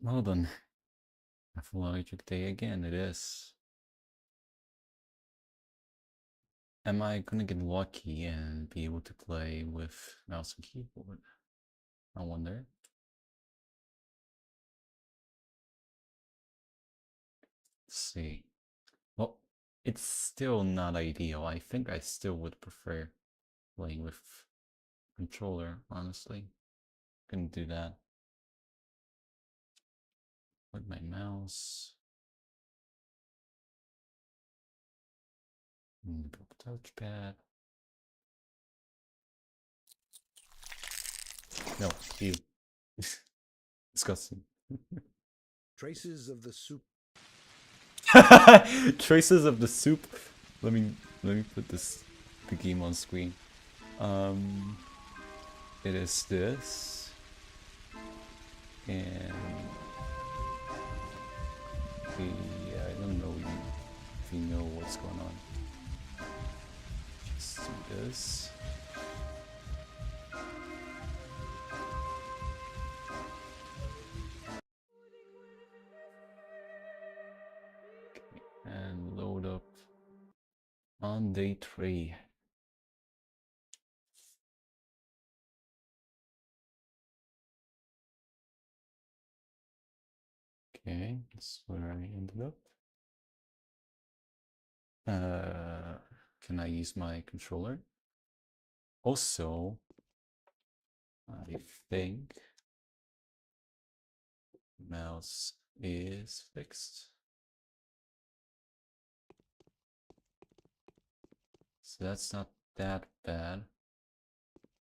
Well then, pathologic day again, it is. Am I gonna get lucky and be able to play with mouse and keyboard? I wonder. Let's see. Well, it's still not ideal. I think I still would prefer playing with controller, honestly. Gonna do that with my mouse. Touchpad. No, you. Disgusting. Traces of the soup. Traces of the soup. Let me put the game on screen. It is this, and I don't know if you know what's going on. Just do this. And load up on day 3. Okay, that's where I ended up. Can I use my controller? Also, I think mouse is fixed. So that's not that bad.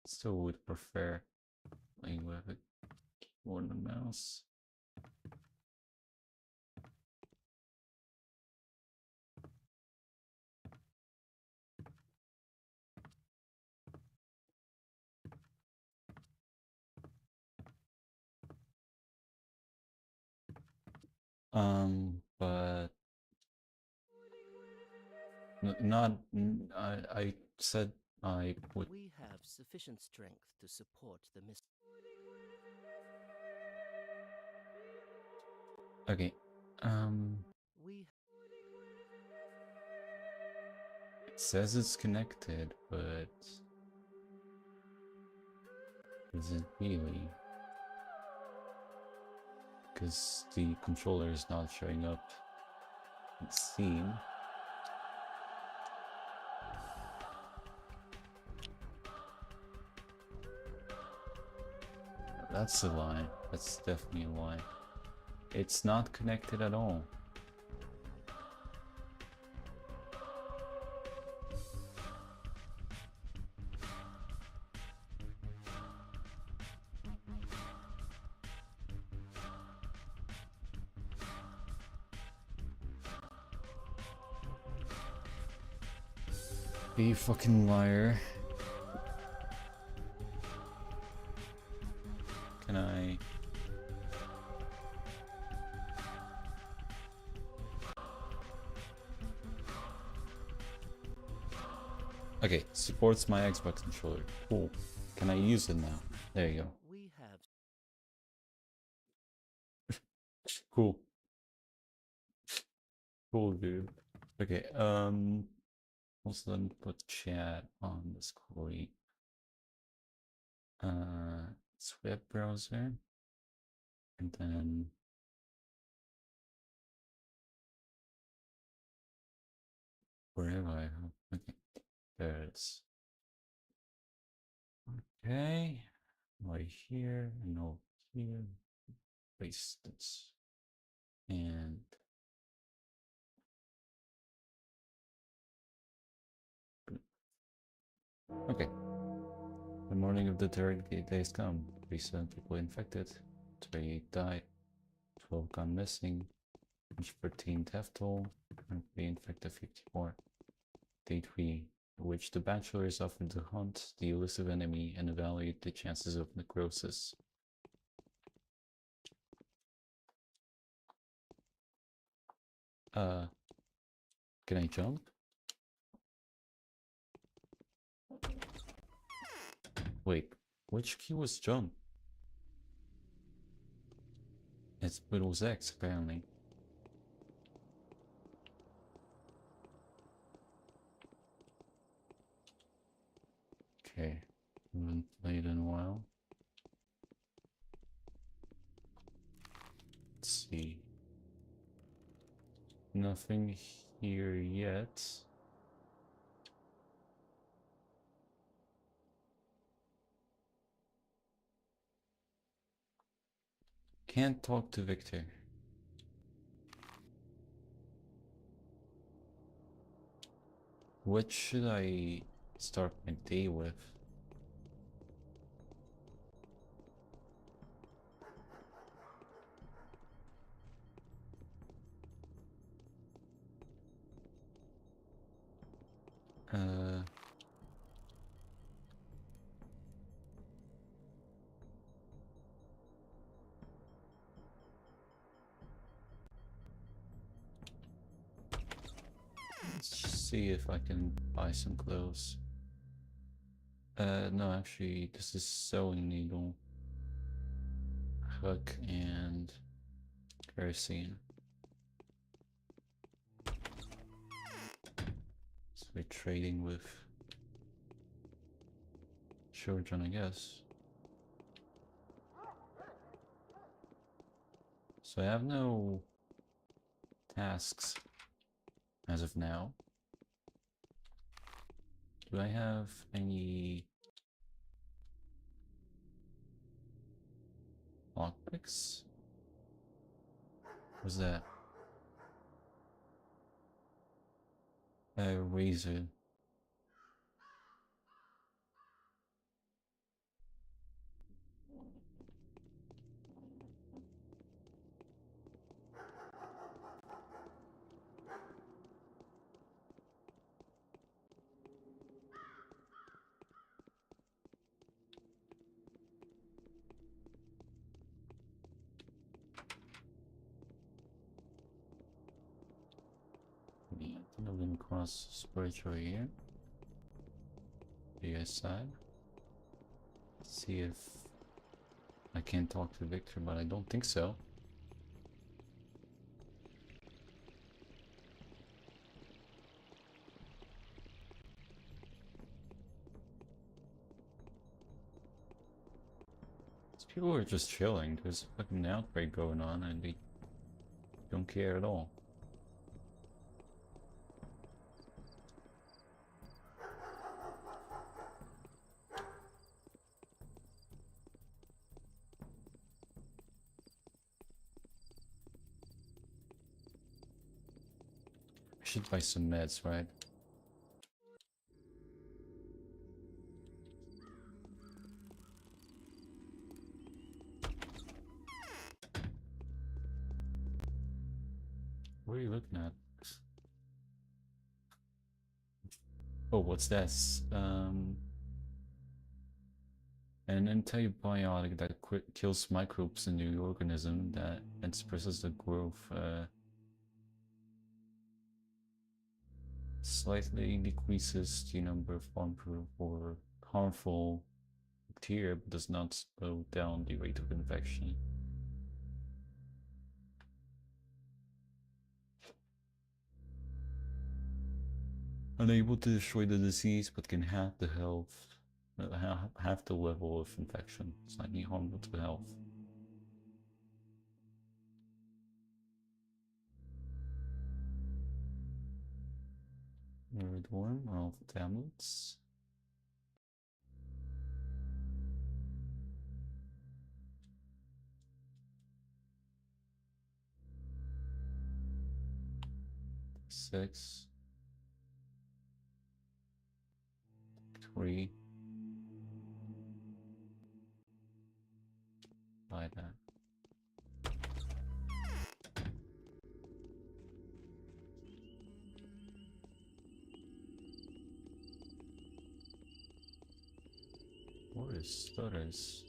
Still would prefer playing with a keyboard and mouse. But I said I would. We have sufficient strength to support the mission. Okay. We It says it's connected, but is it really? Because the controller is not showing up in Steam. That's a lie. That's definitely a lie. It's not connected at all. You fucking liar. Can I... Okay, supports my Xbox controller. Cool. Can I use it now? There you go. we have Cool. Cool, dude. Okay, also let me put chat on the screen. It's web browser. And then wherever I have, okay, there it is. Okay, right here and over here, paste this, and okay. The morning of the third day has come. 37 people infected, 28 died, 12 gone missing, 13 death toll, currently infected 54. Day 3, in which the Bachelor is offered to hunt the elusive enemy and evaluate the chances of necrosis. Can I jump? Wait, which key was jump? It was X apparently. Okay, haven't played in a while. Let's see. Nothing here yet. Can't talk to Victor. What should I start my day with? Uh, let's see if I can buy some clothes. No, actually, this is sewing needle, hook, and kerosene. So we're trading with children, I guess. So I have no tasks as of now. Do I have any lockpicks? What's that? A razor. Yeah, I think I've been across spiritual here. The side. See if I can talk to Victor, but I don't think so. These people are just chilling. There's a fucking outbreak going on and they don't care at all. I should buy some meds, right? What are you looking at? Oh, what's this? An antibiotic that kills microbes in the organism that and suppresses the growth. Slightly decreases the number of harmful bacteria, but does not slow down the rate of infection. Unable to destroy the disease, but can halve the half the level of infection. Slightly harmful to health. Red worm of tablets. Six. 3. Buy that. What is stutters?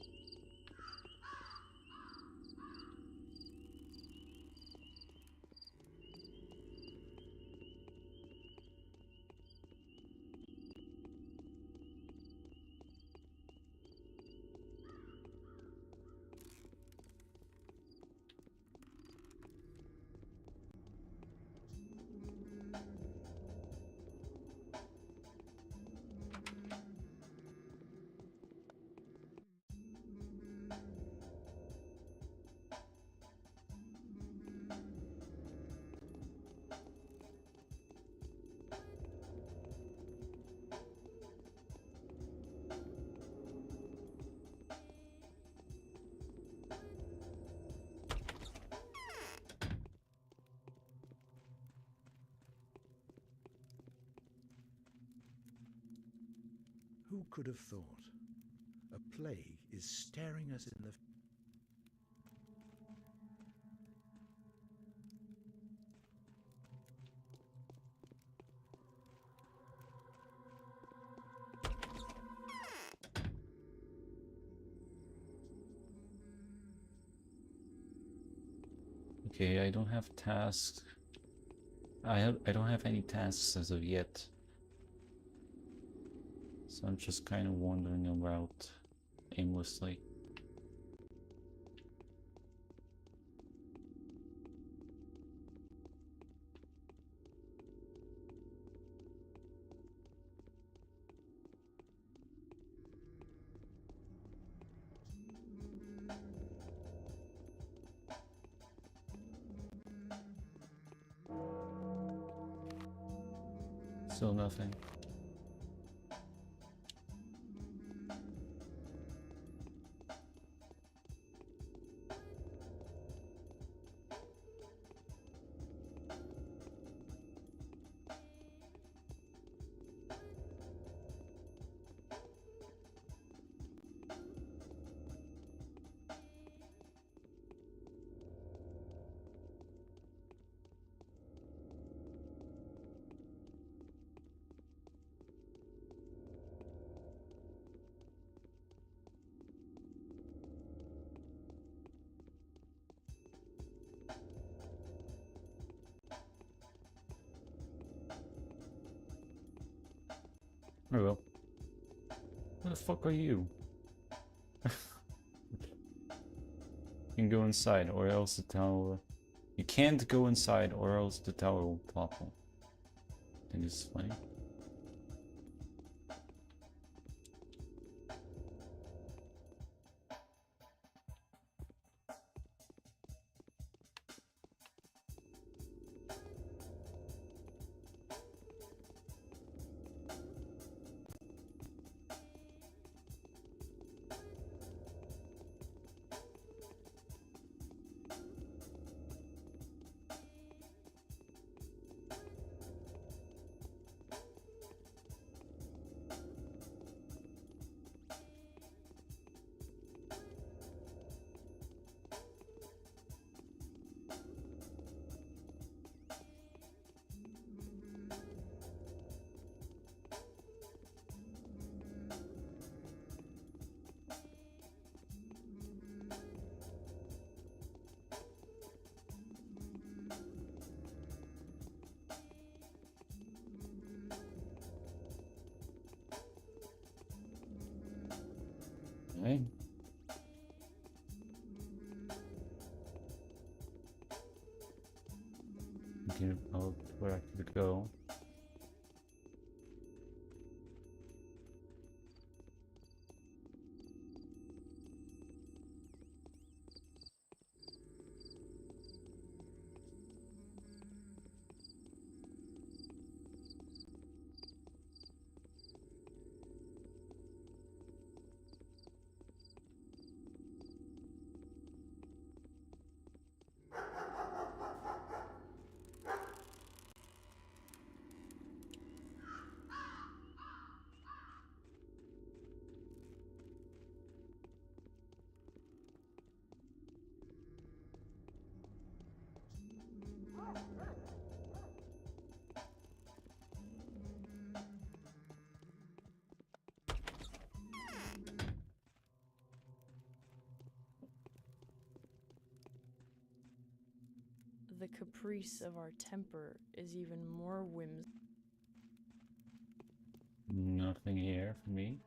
Who could have thought? A plague is staring us in the... Okay, I don't have tasks. I don't have any tasks as of yet. So I'm just kind of wandering about aimlessly. Still nothing. Oh well. Who the fuck are you? You can go inside or else the tower... You can't go inside or else the tower will topple. I think this is funny. Okay. Thinking about where I could go. The caprice of our temper is even more whimsical. Nothing here for me.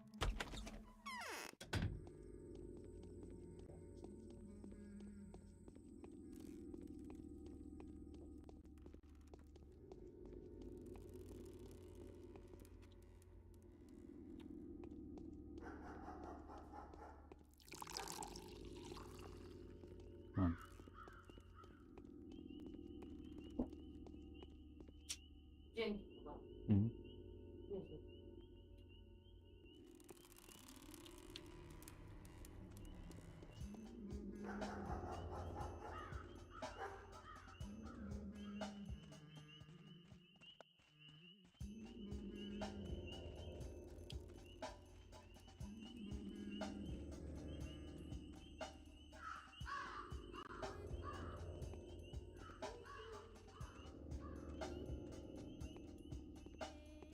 Hmm. Mhm.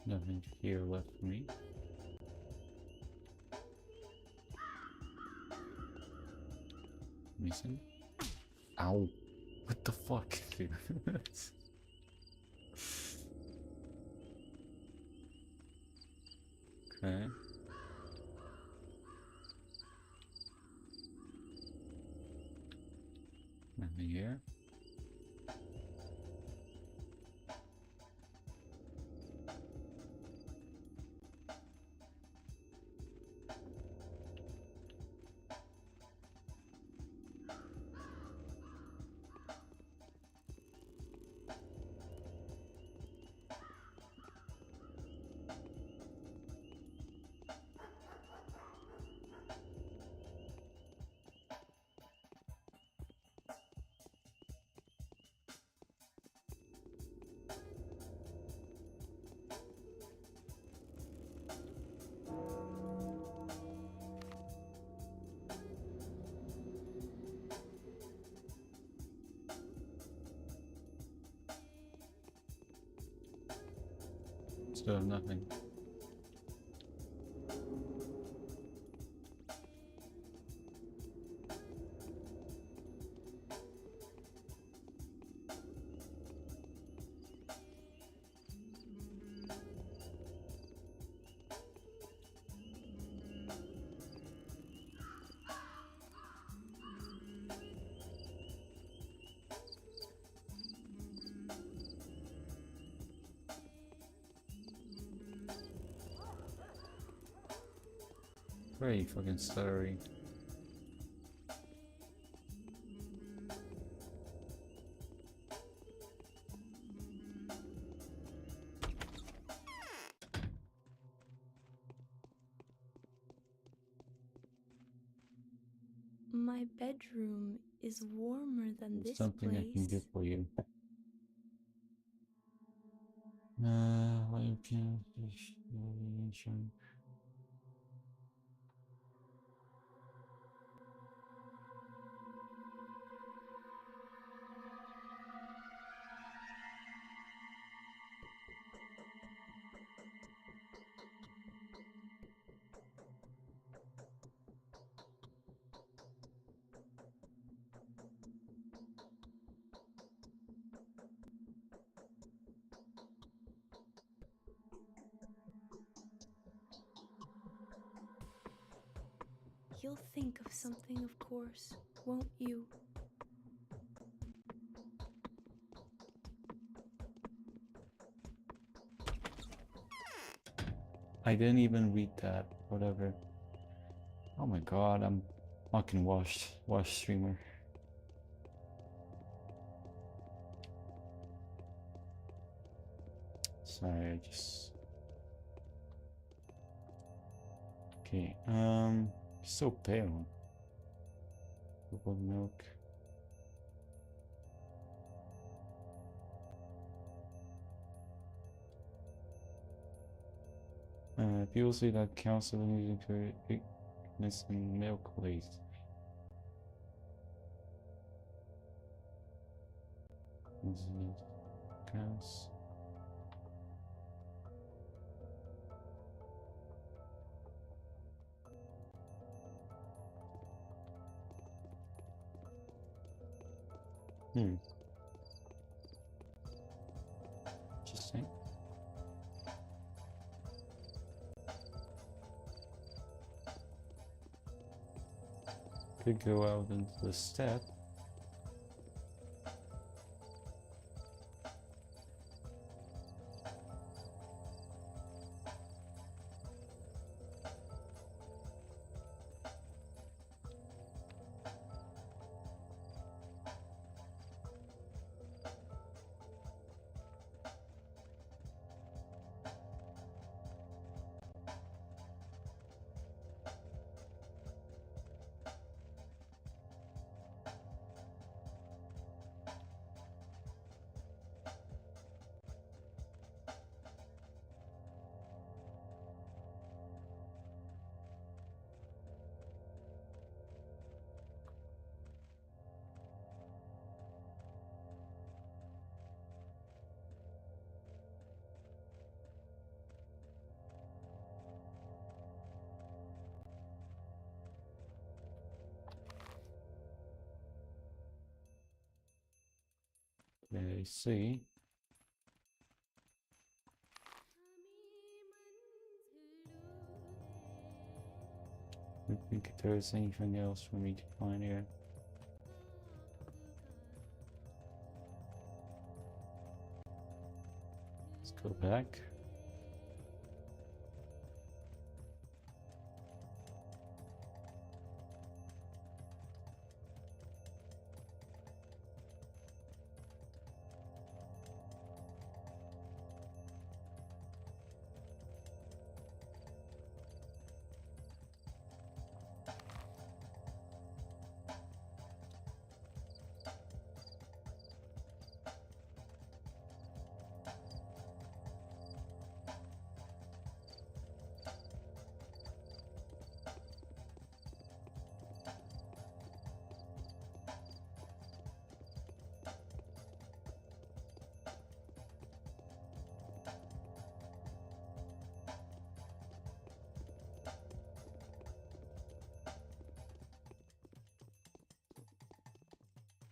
Nothing here left for me. Missing. Ow! What the fuck, dude? Okay. Nothing here. Still nothing. Very fucking stuttery. My bedroom is warmer than this Something place. I can do for you. Like, You'll think of something, of course, won't you? I didn't even read that. Whatever. Oh my god, I'm fucking washed streamer. Sorry, I just. Okay, so pale. Purple milk. People say that counseling using for weakness in milk waste. Counts. Interesting. Could go out into the steppe. I see. I don't think there's anything else for me to find here. Let's go back.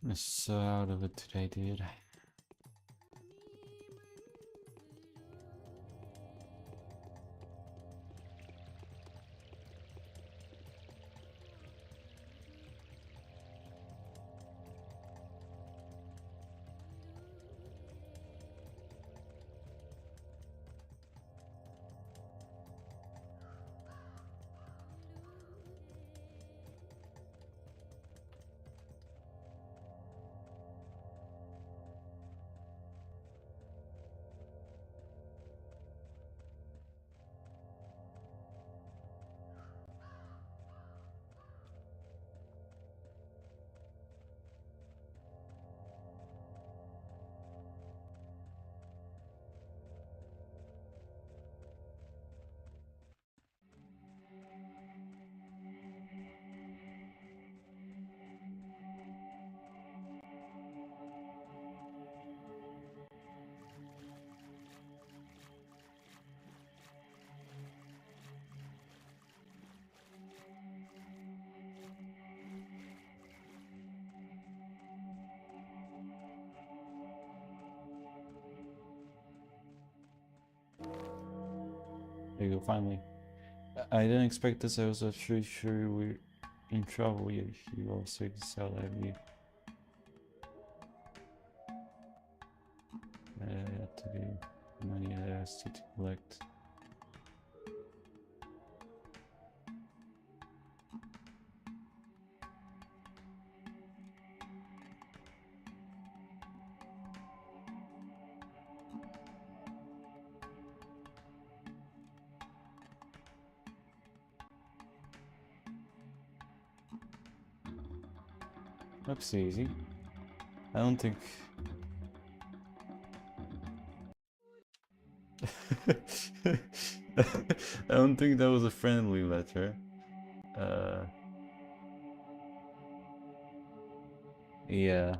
I'm so out of it today, dude. There you go, finally. I didn't expect this. I was actually sure we're in trouble. You also sell that view. Had to be money that has to collect. Looks easy. I don't think. I don't think that was a friendly letter. Yeah.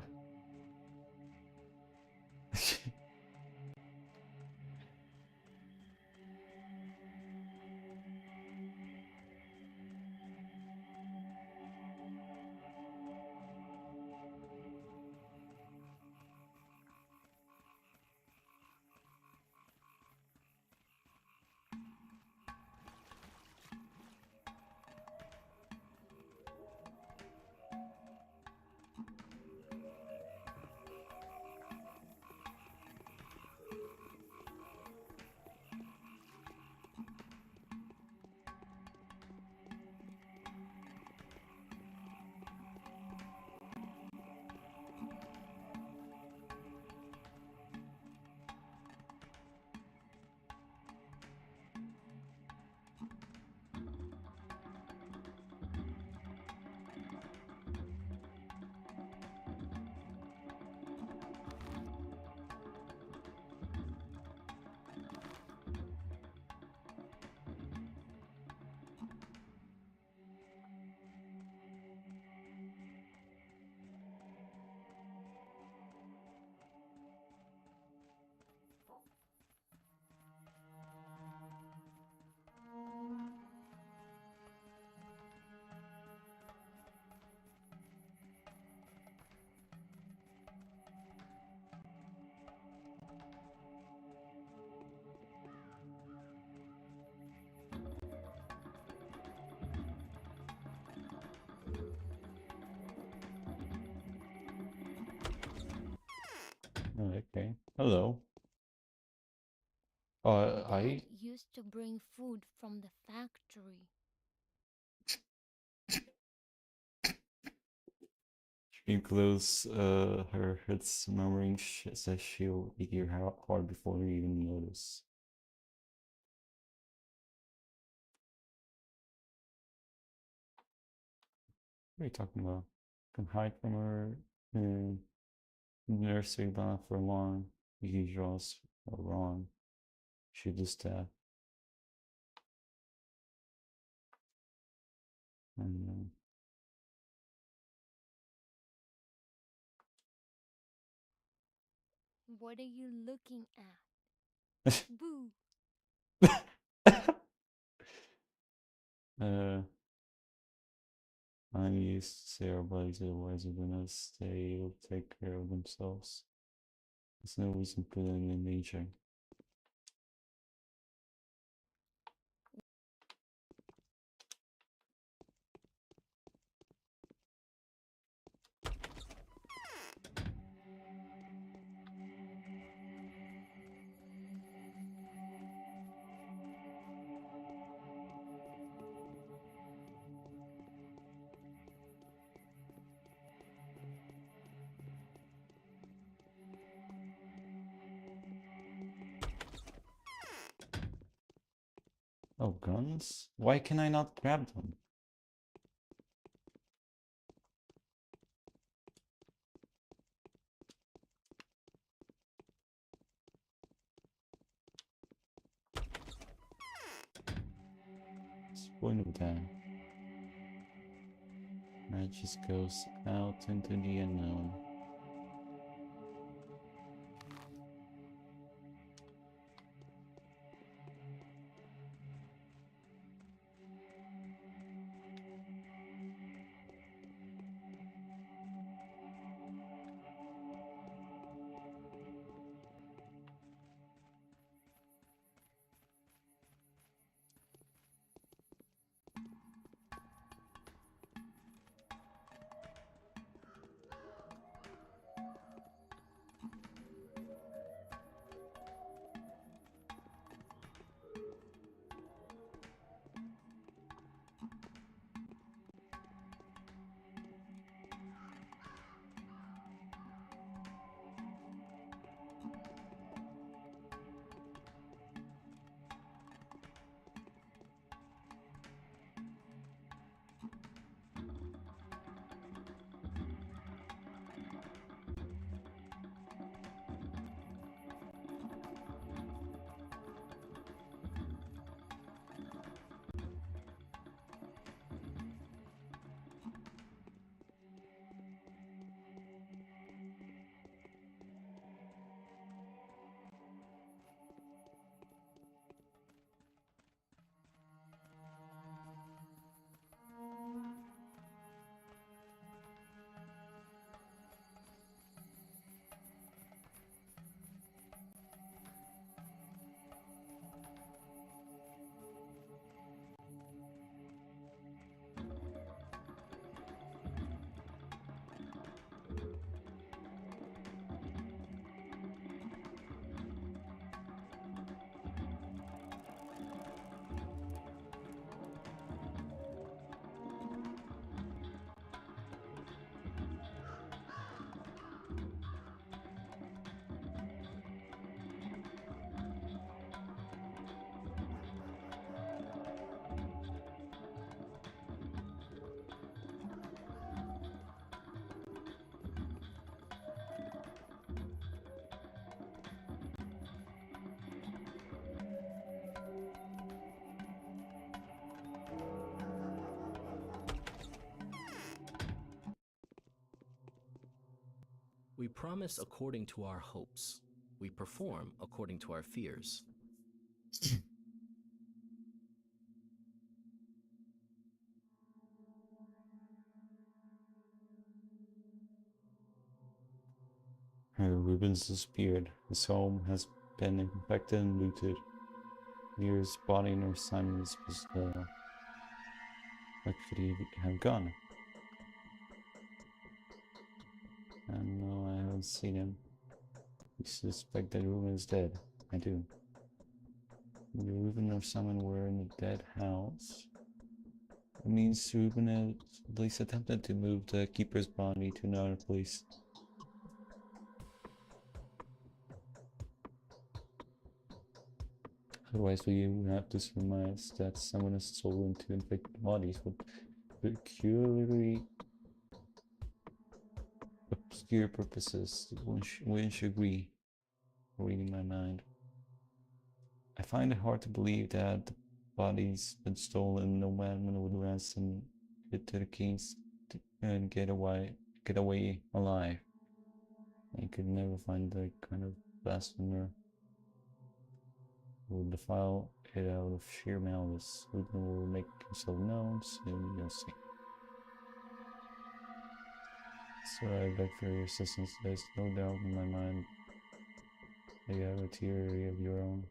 Oh, okay. Hello. I Dad used to bring food from the factory. she close her head's murmuring says she'll eat your heart before you even notice. What are you talking about? Can hide from her nursery bound for long. He draws wrong. She just and What are you looking at? Boo! I used to say our bodies are wiser than us. They will take care of themselves. There's no reason to put them in danger. Oh, guns? Why can I not grab them? What's the point of that? That just goes out into the unknown. We promise according to our hopes. We perform according to our fears. Her ribbons disappeared. His home has been infected and looted. Near his body nor Simon's was where could he have gone? I don't know, I haven't seen him. You suspect that Ruben is dead. I do. Ruben or someone were in a dead house. It means Ruben had at least attempted to move the keeper's body to another place. Otherwise, we would have to surmise that someone has stolen two infected bodies with peculiarly obscure purposes. We should agree. Reading my mind. I find it hard to believe that the body's been stolen. No madman would ransom it to the kings and get away alive. I could never find the kind of blasphemer who will defile it out of sheer malice. Ruben will make himself known, soon you'll see. So I beg for your assistance. There's no doubt in my mind that you have a theory of your own.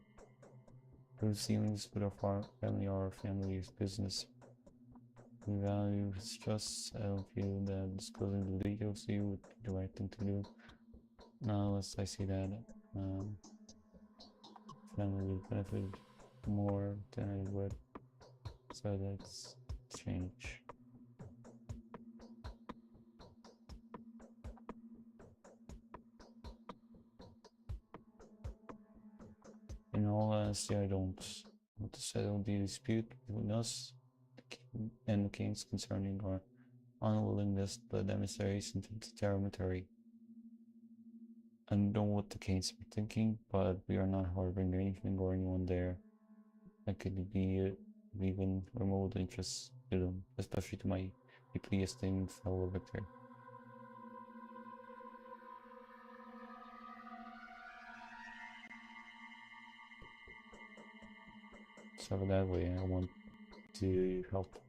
Those dealings with our family are our family's business. We value his trust. I don't feel that disclosing the details to you would be the right thing to do. Now, unless I see that family would benefit more than I would. So that's change. In all honesty, I don't want to settle the dispute between us and the kings concerning our unwillingness to let emissaries into the territory. I don't know what the kings are thinking, but we are not harboring anything or anyone there that could be even remote interest to them, especially to my deeply esteemed fellow Victor. So that way, I want to help.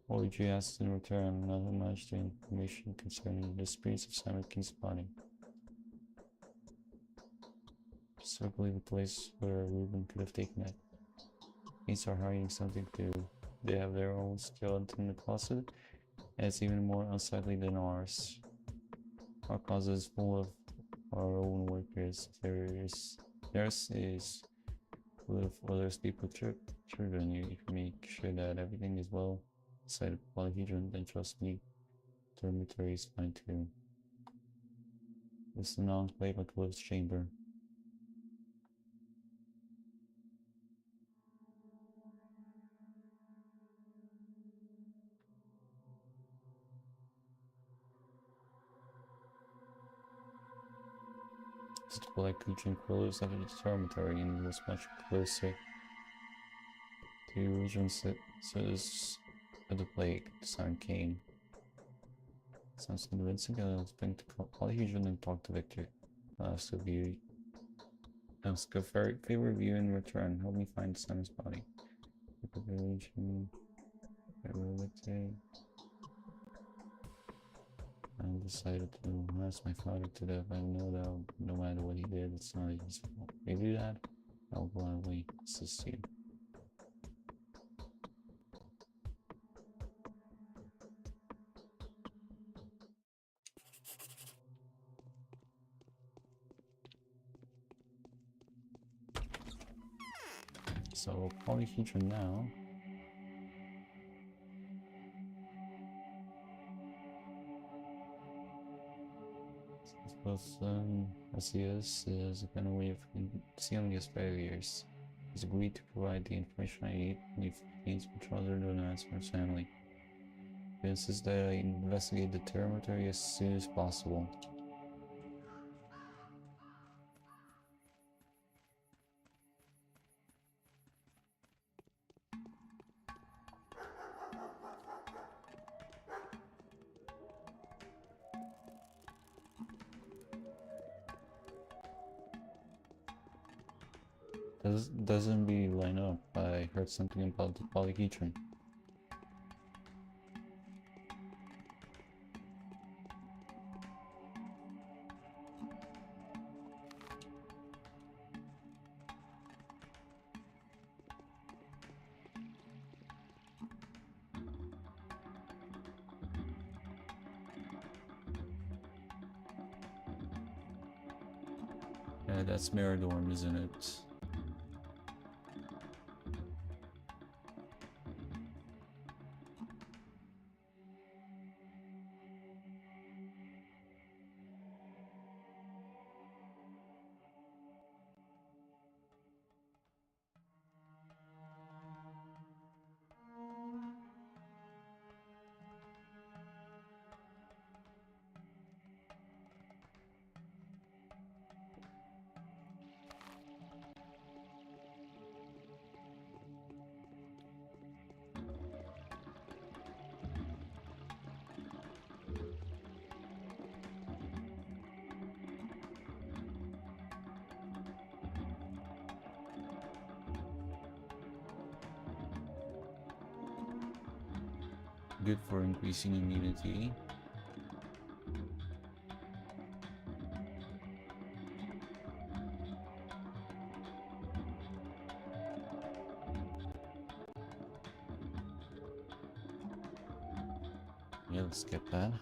What would you ask in return? Not much the information concerning the spirits of Simon King's body. Specifically the place where Ruben could have taken it. Kings are hiding something too. They have their own skeleton in the closet, and it's even more unsightly than ours. Our closet is full of our own workers. Theirs is full of other people's children. You make sure that everything is well inside the polyhedron, then trust me, the dormitory is fine too. It's an enclave, a closed chamber. The polyhedron closed after the dormitory and was much closer to the original source of the plague. The sun came. Sounds convincing. I'll bring the polyhedron and talk to Victor. I'll ask a favor of you in return. Help me find Simon's body. I decided to ask my father to death. I know that no matter what he did, it's not his fault. If you do that, I'll gladly assist you. So polyhedron now. Both as he is a kind of way of concealing his failures. He's agreed to provide the information I need if he needs much other than answer his family. He insists that I investigate the territory as soon as possible. Doesn't really line up. I heard something about the polyhedron. Yeah, that's Miradorm, isn't it? Good for increasing immunity. Yeah, let's get that.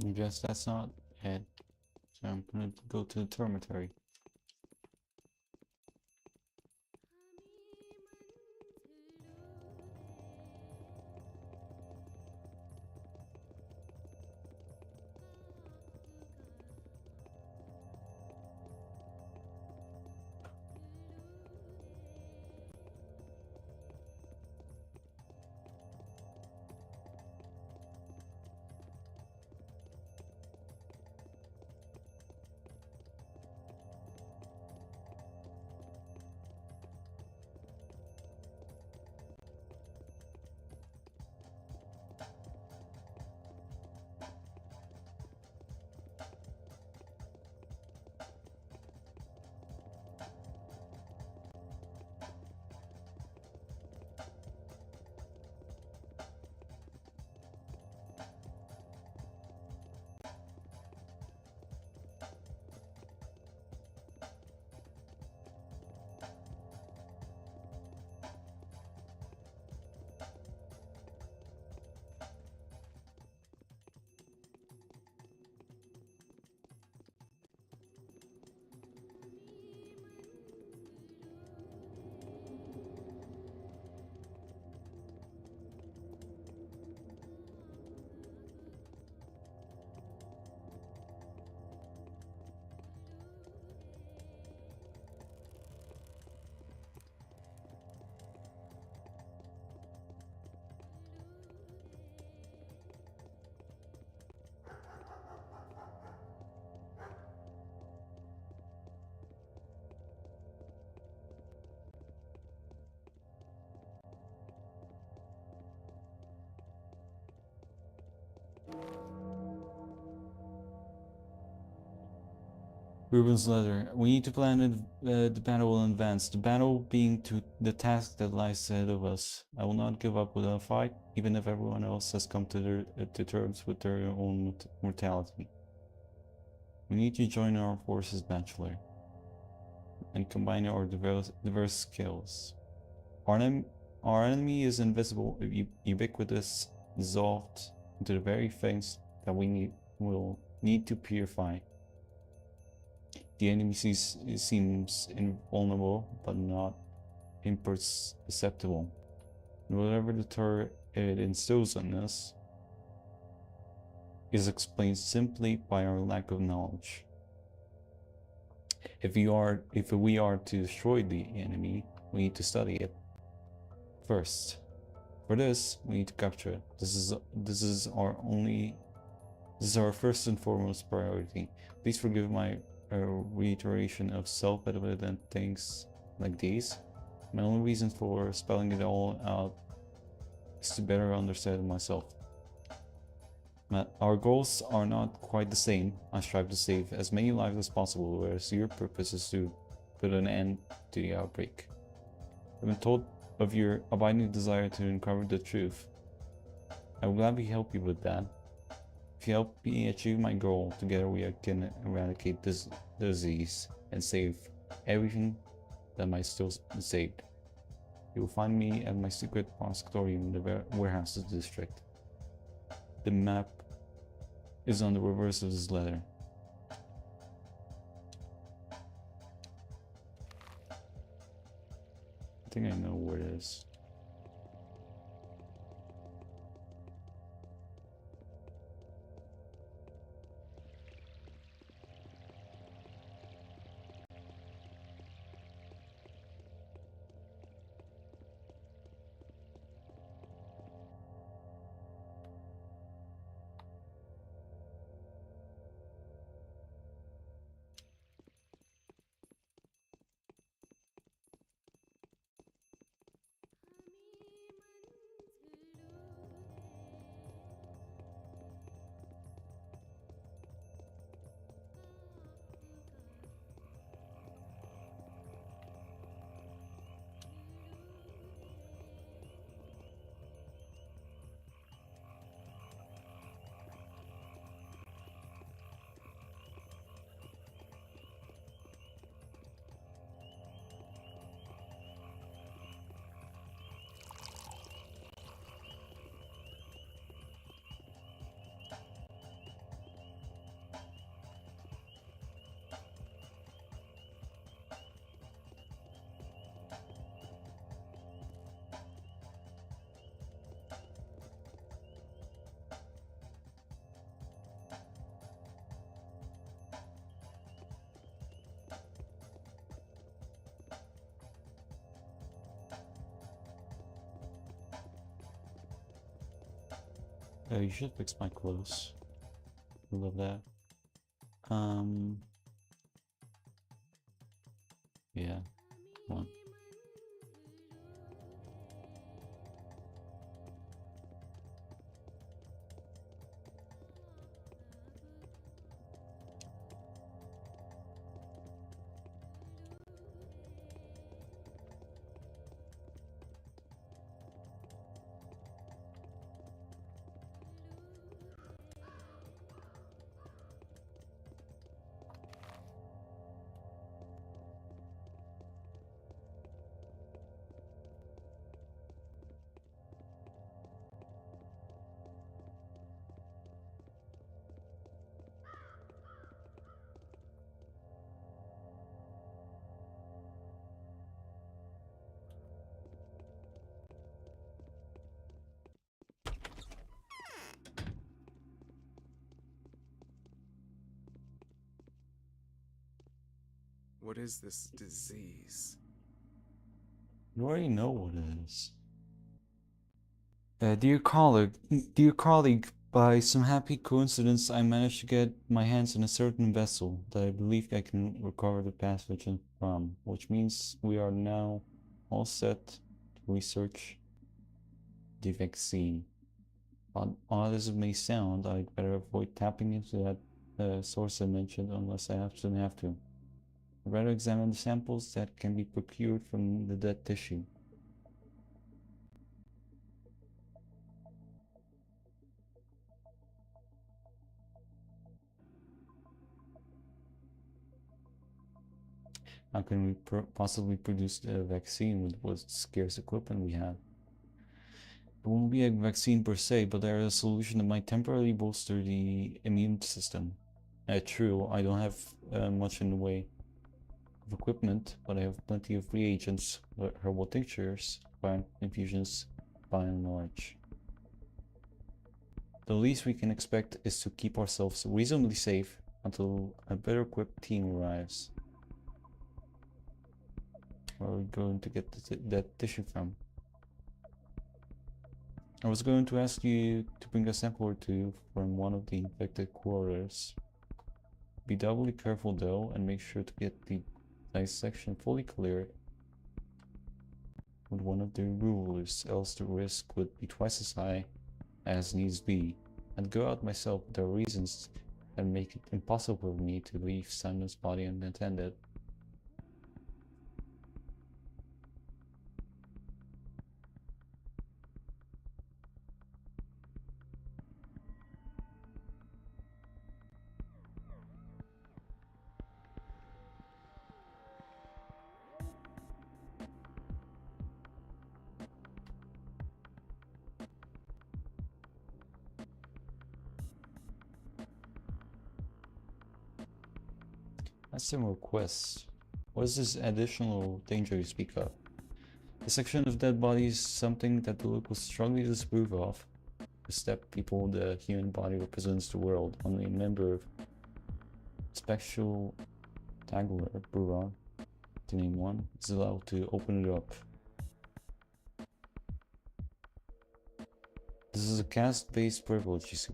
I guess that's not it. So I'm gonna go to the dormitory. Ruben's letter. We need to plan the battle in advance. The battle being the task that lies ahead of us. I will not give up without a fight, even if everyone else has come to terms with their own mortality. We need to join our forces, Bachelor, and combine our diverse skills. Our enemy is invisible, ubiquitous, dissolved into the very things that will need to purify. The enemy seems invulnerable, but not imperceptible. And whatever the terror it instills on us is explained simply by our lack of knowledge. If we are to destroy the enemy, we need to study it first. For this, we need to capture it. This is our first and foremost priority. Please forgive my reiteration of self-evident things like these. My only reason for spelling it all out is to better understand myself. Our goals are not quite the same. I strive to save as many lives as possible, whereas your purpose is to put an end to the outbreak. I've been told of your abiding desire to uncover the truth. I will gladly help you with that. If you help me achieve my goal, together we can eradicate this disease and save everything that might still be saved. You will find me at my secret repository in the warehouses district. The map is on the reverse of this letter. I think I know where it is. You should fix my clothes. I love that. Yeah, come on. What is this disease? You already know what it is. Dear colleague, by some happy coincidence, I managed to get my hands on a certain vessel that I believe I can recover the pathogen from, which means we are now all set to research the vaccine. Odd as it may sound, I'd better avoid tapping into that source I mentioned unless I absolutely have to. I'd rather examine the samples that can be procured from the dead tissue. How can we possibly produce a vaccine with what scarce equipment we have? It won't be a vaccine per se, but there is a solution that might temporarily bolster the immune system. True, I don't have much in the way of equipment, but I have plenty of reagents, herbal tinctures, plant infusions, by and large. The least we can expect is to keep ourselves reasonably safe until a better equipped team arrives. Where are we going to get that tissue from? I was going to ask you to bring a sample or two from one of the infected quarters. Be doubly careful though, and make sure to get the dissection fully clear with one of the rulers, else the risk would be twice as high as needs be. I'd go out myself, but there are reasons that make it impossible for me to leave Simon's body unattended. That's some requests. What is this additional danger you speak of? The section of dead bodies is something that the locals strongly disapprove of. The step people, the human body represents the world. Only a member of Special Tagular Bureau, to name one, is allowed to open it up. This is a caste-based privilege, you see.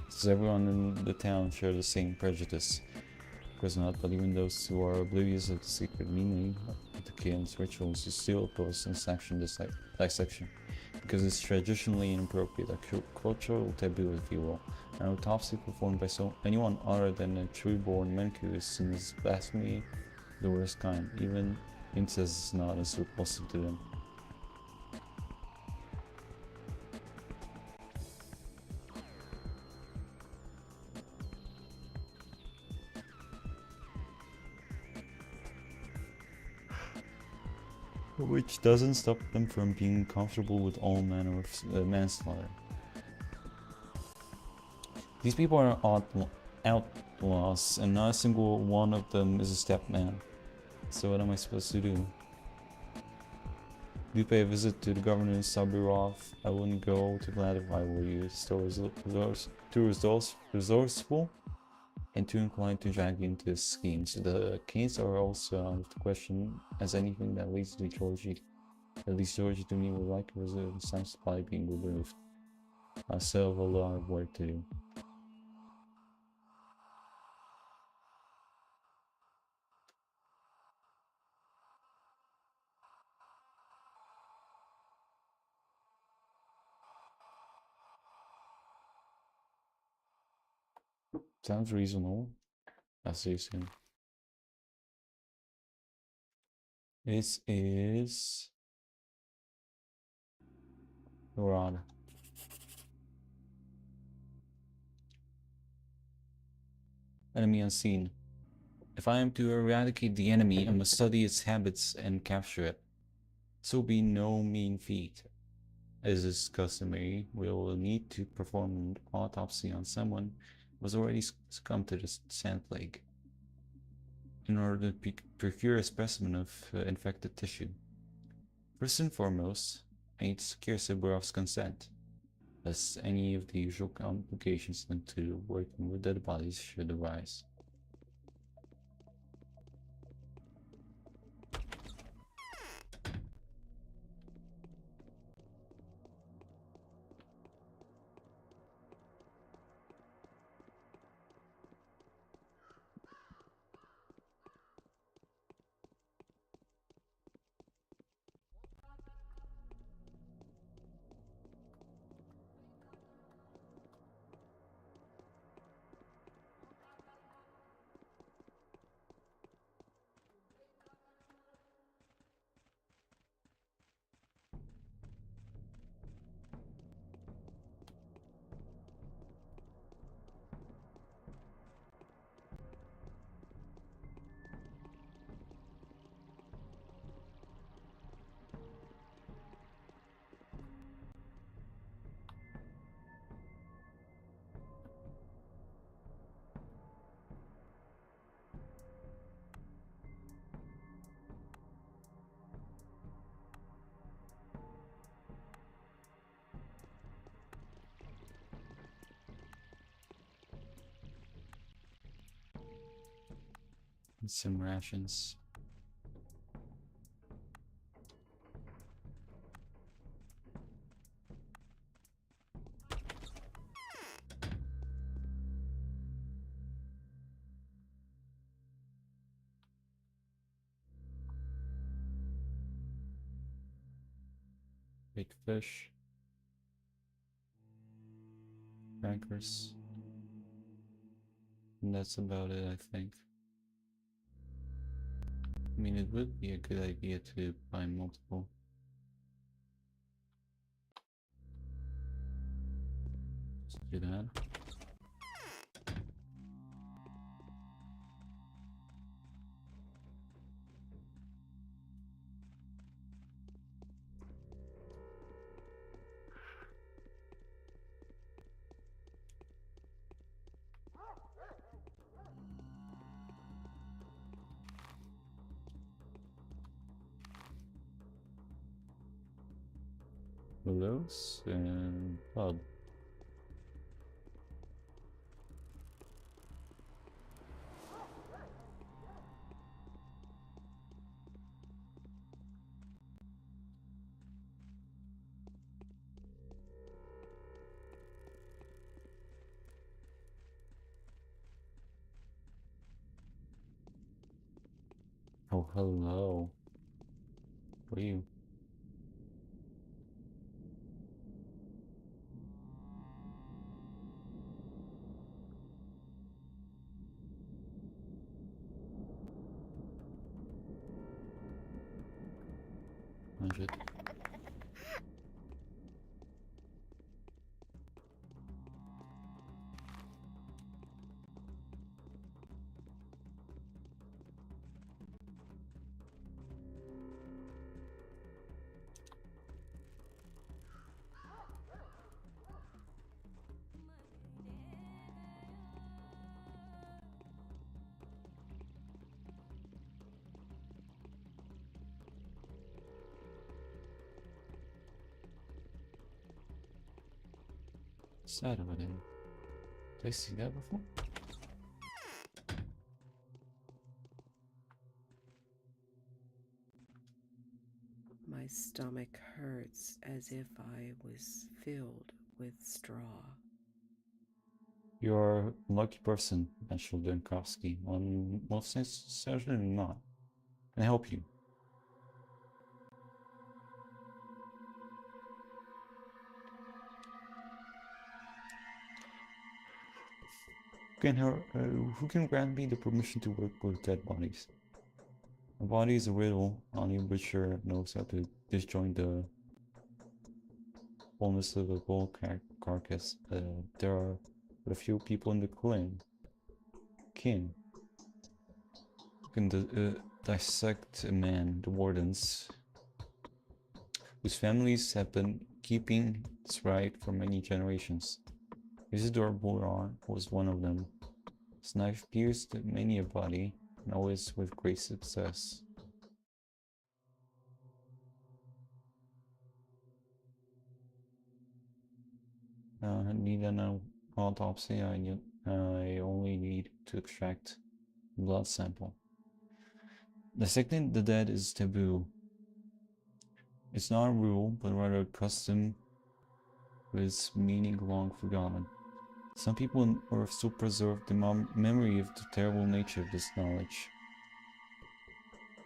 Does everyone in the town share the same prejudice? Of course not, but even those who are oblivious of the secret meaning of the Kane's rituals is still opposed and sanction this dissection, because it's traditionally inappropriate, a cultural taboo if you will. An autopsy performed by anyone other than a true-born Menku is seen as blasphemy of the worst kind. Even incest is not as repulsive to them. Which doesn't stop them from being comfortable with all manner of manslaughter. These people are outlaws, and not a single one of them is a stepman. So what am I supposed to do? Do pay a visit to the governor Sabirov? I wouldn't go to glad if I were you. Still resourceful and too inclined to drag you into his schemes. The Canes are also out of the question, as anything that leads to Georgie. At least Georgie to me would like the time supply being removed. I still have a lot of work to do. Sounds reasonable. I'll see you soon. This is Rod. Enemy unseen. If I am to eradicate the enemy, I must study its habits and capture it. This will be no mean feat. As is customary, we will need to perform an autopsy on someone who has already succumbed to the sand plague, in order to procure a specimen of infected tissue. First and foremost, I need to secure Sibirov's consent, lest any of the usual complications linked to working with dead bodies should arise. Some rations. Big fish. Crackers. And that's about it, I think. I mean, it would be a good idea to buy multiple. Just do that. Willows and pub. Oh, hello. What are you? Hundred. Side of it. Did I see that before? My stomach hurts as if I was filled with straw. You're a lucky person, mentioned Dunkowski. Well, most certainly not. Can I help you? Who can grant me the permission to work with dead bodies? A body is a riddle. Only a butcher knows how to disjoint the wholeness of a bull carcass. There are but a few people in the kin who can dissect a man. The wardens, whose families have been keeping this right for many generations. Isidore Boulard was one of them. His knife pierced many a body, and always with great success. I need an autopsy. I only need to extract a blood sample. Dissecting the dead is taboo. It's not a rule, but rather a custom with its meaning long forgotten. Some people on Earth still preserve the memory of the terrible nature of this knowledge.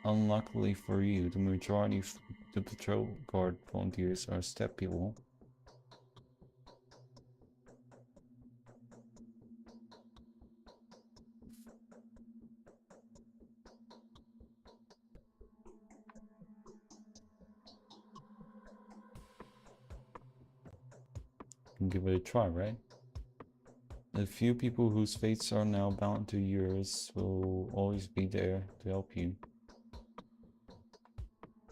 Unluckily for you, the majority of the patrol guard volunteers are step people. Can give it a try, right? The few people whose fates are now bound to yours will always be there to help you.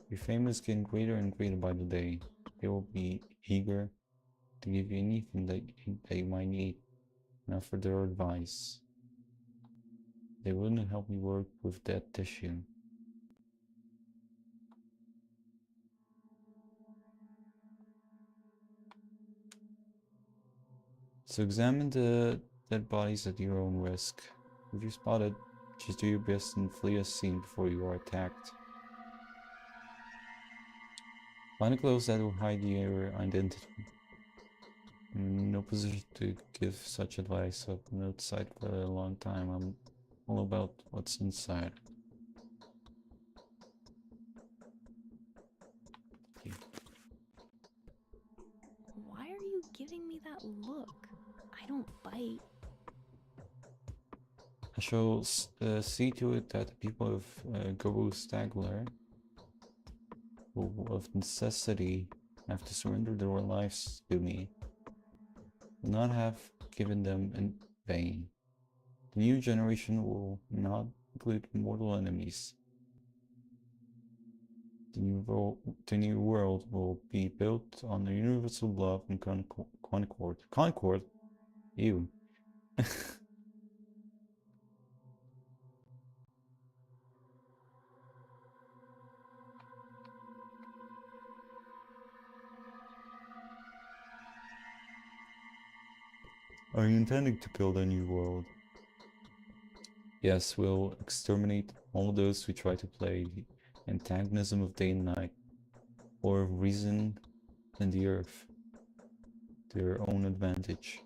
Your fame is getting greater and greater by the day. They will be eager to give you anything that you might need, and offer their advice. They wouldn't help you work with dead tissue. So examine the dead bodies at your own risk. If you spot a Just do your best and flee a scene before you are attacked. Find clothes that will hide your identity. I'm in no position to give such advice. I've been outside for a long time. I'm all about what's inside. Okay. Why are you giving me that look? I don't bite. I shall see to it that the people of Gobu Stagler will of necessity have to surrender their lives to me. Will not have given them in vain. The new generation will not include mortal enemies. The new world will be built on the universal love and concord. Concord? Ew. Are you intending to build a new world? Yes, we'll exterminate all those who try to play the antagonism of day and night, or of reason and the earth, to their own advantage.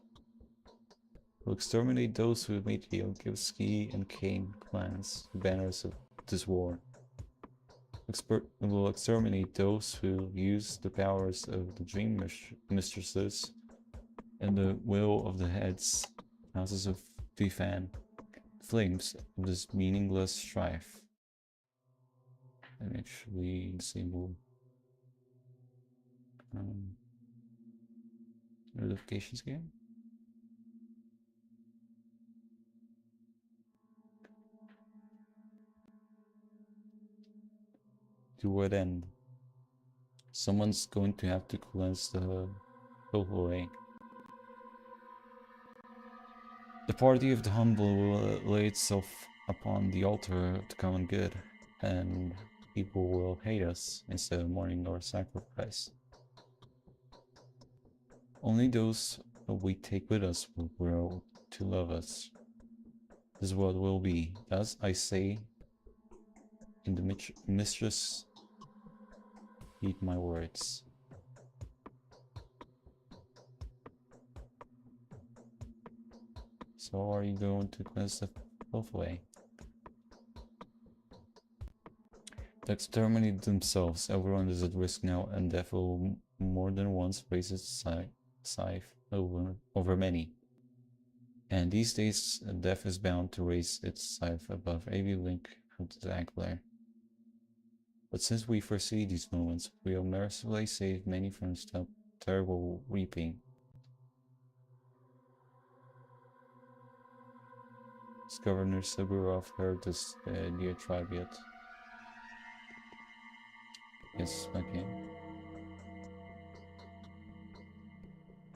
We'll exterminate those who made the Ogilski and Kane clans the banners of this war. We'll exterminate those who use the powers of the dream mistresses and the will of the heads, houses of the flames of this meaningless strife. And actually disable notifications again. To what end? Someone's going to have to cleanse the filth away. The party of the humble will lay itself upon the altar of the common good, and people will hate us instead of mourning our sacrifice. Only those we take with us will grow to love us. This is what will be. Thus I say, in the mistress, heed my words. So are you going to cleanse the filth away? To exterminate themselves, everyone is at risk now, and death will more than once raise its scythe over many. And these days, death is bound to raise its scythe above every link of the Zagler. But since we foresee these moments, we will mercifully save many from terrible reaping. Has Governor Saburov heard this diatribe yet? Yes, okay.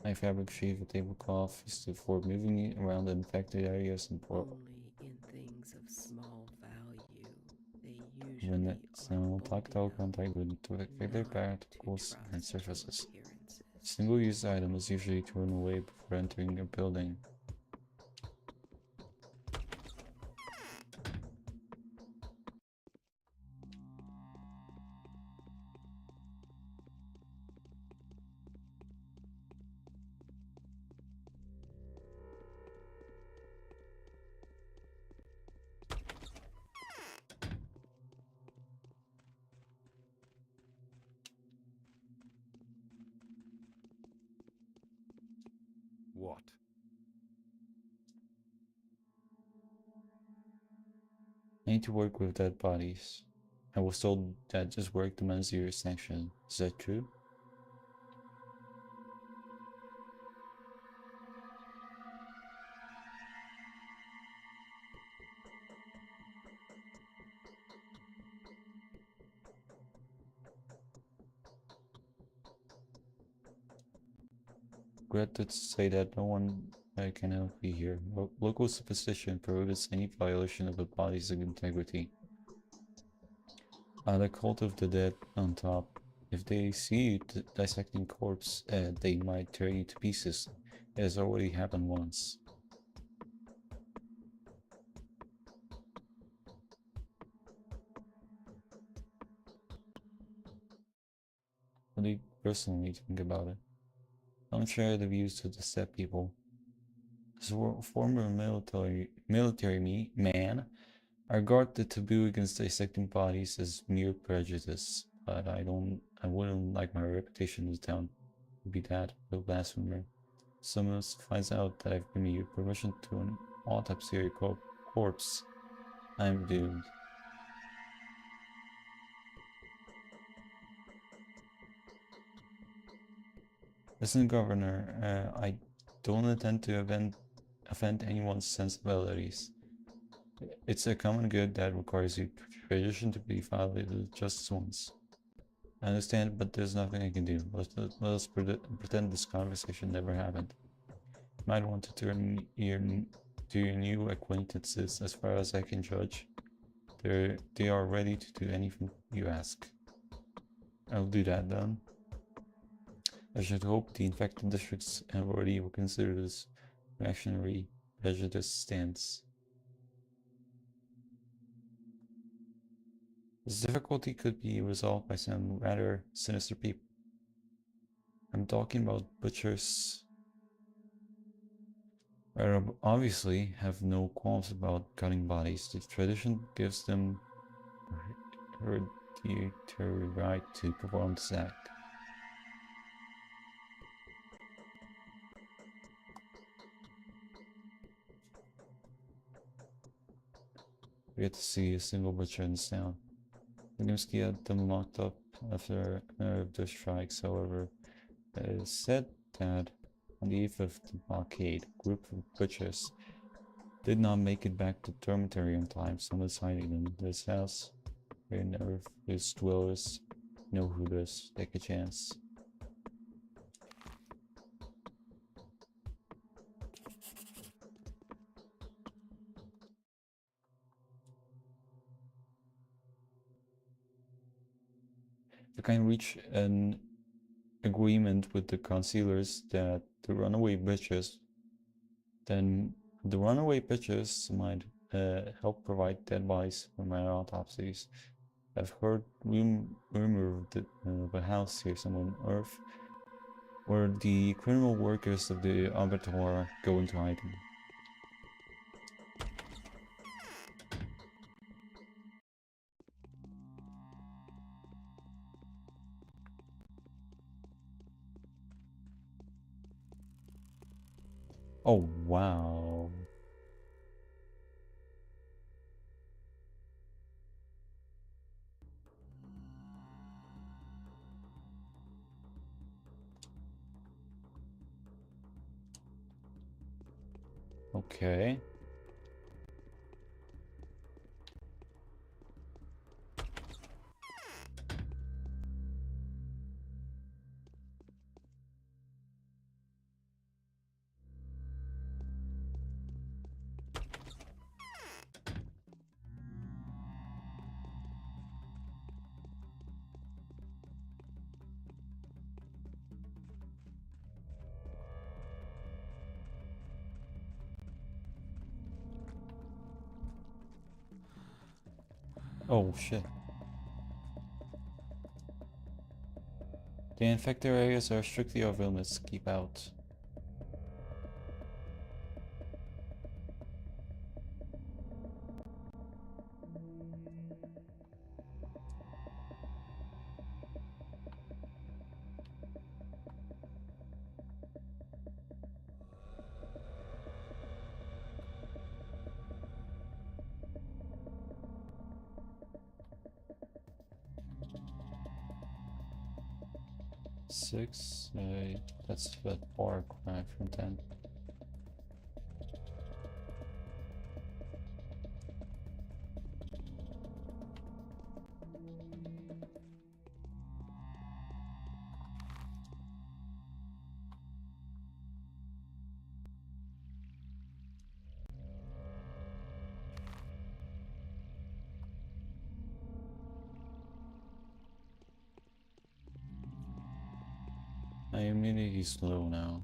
My fabric sheath, a tablecloth, used for moving around the infected areas and Only in things of small value they usually when it's are tactile old enough contact with infected not particles to and trust surfaces. appearances. Single-use item is usually thrown away before entering a building. What? I need to work with dead bodies. I was told that this work demands your sanction. Is that true? Regret to say that no one can help me here. Local superstition prohibits any violation of a body's integrity. The cult of the dead on top. If they see you dissecting corpse, they might tear you to pieces. It has already happened once. What do you personally think about it? I don't share the views to deceive people. As a former military man, I regard the taboo against dissecting bodies as mere prejudice, but I wouldn't like my reputation in the town to be that of a blasphemer. Someone finds out that I've given you permission to an autopsy of your corpse, I'm doomed. Listen, Governor, I don't intend to offend anyone's sensibilities. It's a common good that requires your tradition to be violated just once. I understand, but there's nothing I can do. Let us pretend this conversation never happened. You might want to turn to your new acquaintances. As far as I can judge, they are ready to do anything you ask. I'll do that then. I should hope the infected districts have already considered this reactionary prejudice stance. This difficulty could be resolved by some rather sinister people. I'm talking about butchers who obviously have no qualms about cutting bodies. The tradition gives them hereditary right to perform this act. We get to see a single butcher in this town. Rimsky had them locked up after the strikes, however. It is said that on the eve of the blockade, a group of butchers did not make it back to the dormitory on time. Someone's hiding in this house. Where none of its dwellers know who does. Take a chance. If you can reach an agreement with the concealers that the runaway butchers, then the runaway butchers might help provide dead bodies for my autopsies. I've heard rumor of a house here somewhere on Earth where the criminal workers of the abattoir go into hiding. Oh, wow. Okay. Oh, shit. The infected areas are strictly off limits. Keep out. Six, that's a far cry from 10. My immunity is low now.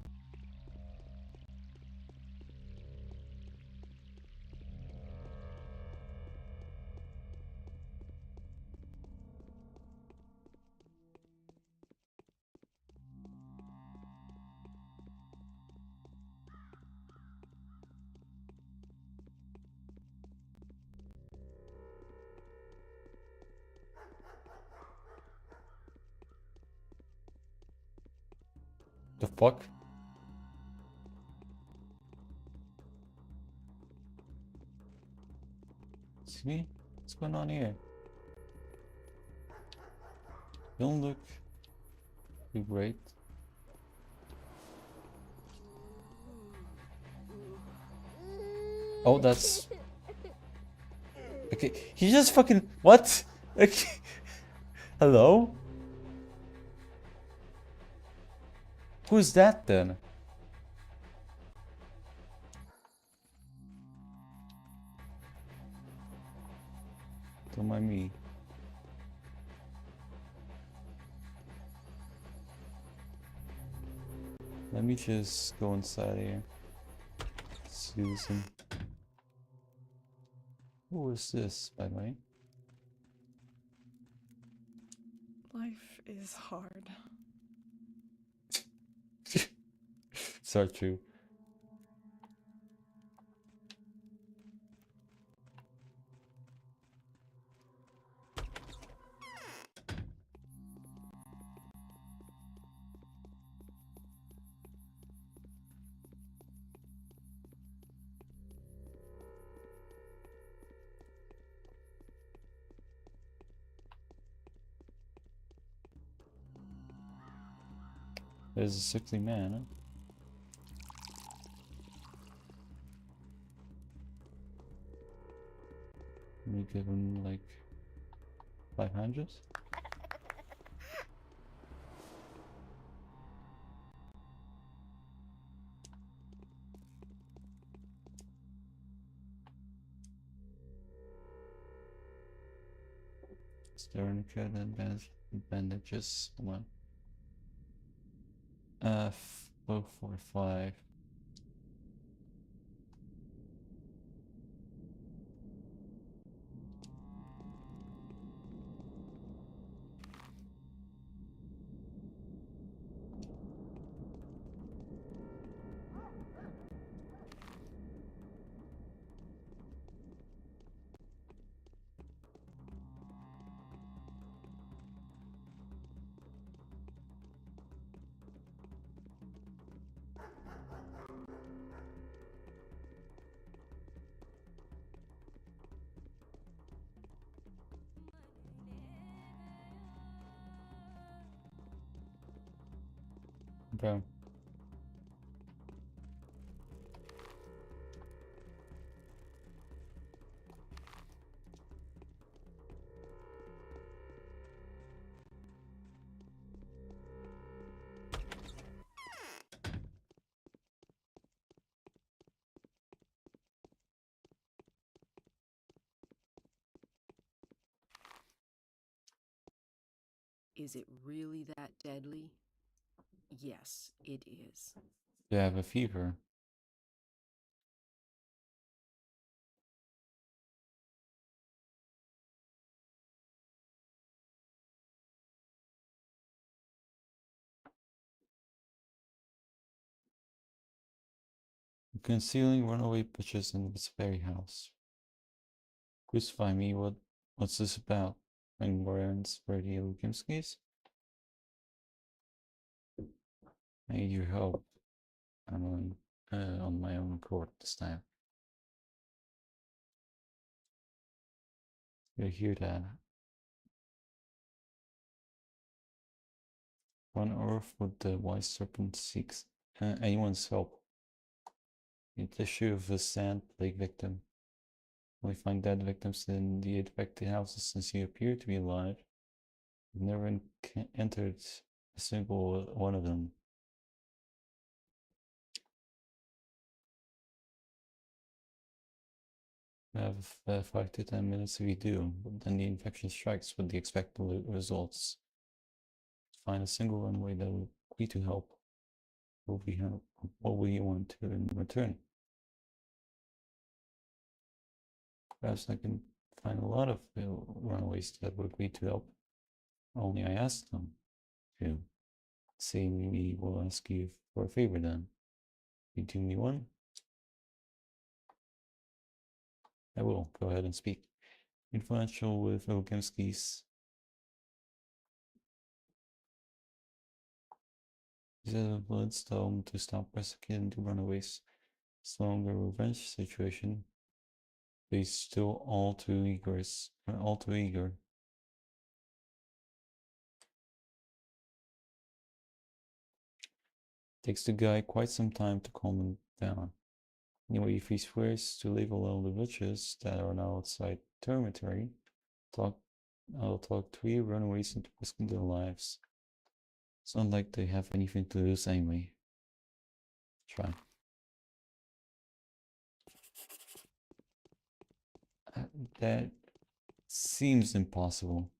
The fuck? See? What's going on here? Don't look too great. Oh, that's... Okay, he just fucking... What? Okay. Hello? Who's that then? Don't mind me. Let me just go inside here. Susan. Who is this, by the way? Life is hard. So true. There's a sickly man, huh? Let me give him like 500? Tourniquet and bandages. Hold on. 445. Bro. Is it really that deadly? Yes, it is. You have a fever. Concealing runaway pictures in this very house. Crucify me, what's this about? Finding warrants for the Lukimskis? I need your help. I'm on my own accord this time. You hear that? On earth would the wise serpent seeks anyone's help? The tissue of a sand plague victim. We find dead victims in the infected houses since you appear to be alive. You've never entered a single one of them. We have 5 to 10 minutes if you do, but then the infection strikes with the expected results. Find a single runway that will agree to help. What will you want to in return? Perhaps I can find a lot of runaways that would agree to help. Only I ask them to. Say we will ask you for a favor then. You do me one? I will. Go ahead and speak. Influential with Wilkemski's. Instead of Bloodstone to stop persecuting the runaways. It's no longer a revenge situation. But he's still all too eager. Takes the guy quite some time to calm him down. Anyway, if he swears to leave alone the witches that are now outside territory, I'll talk 3 runaways into risking their lives. It's not like they have anything to lose anyway. Try. That seems impossible.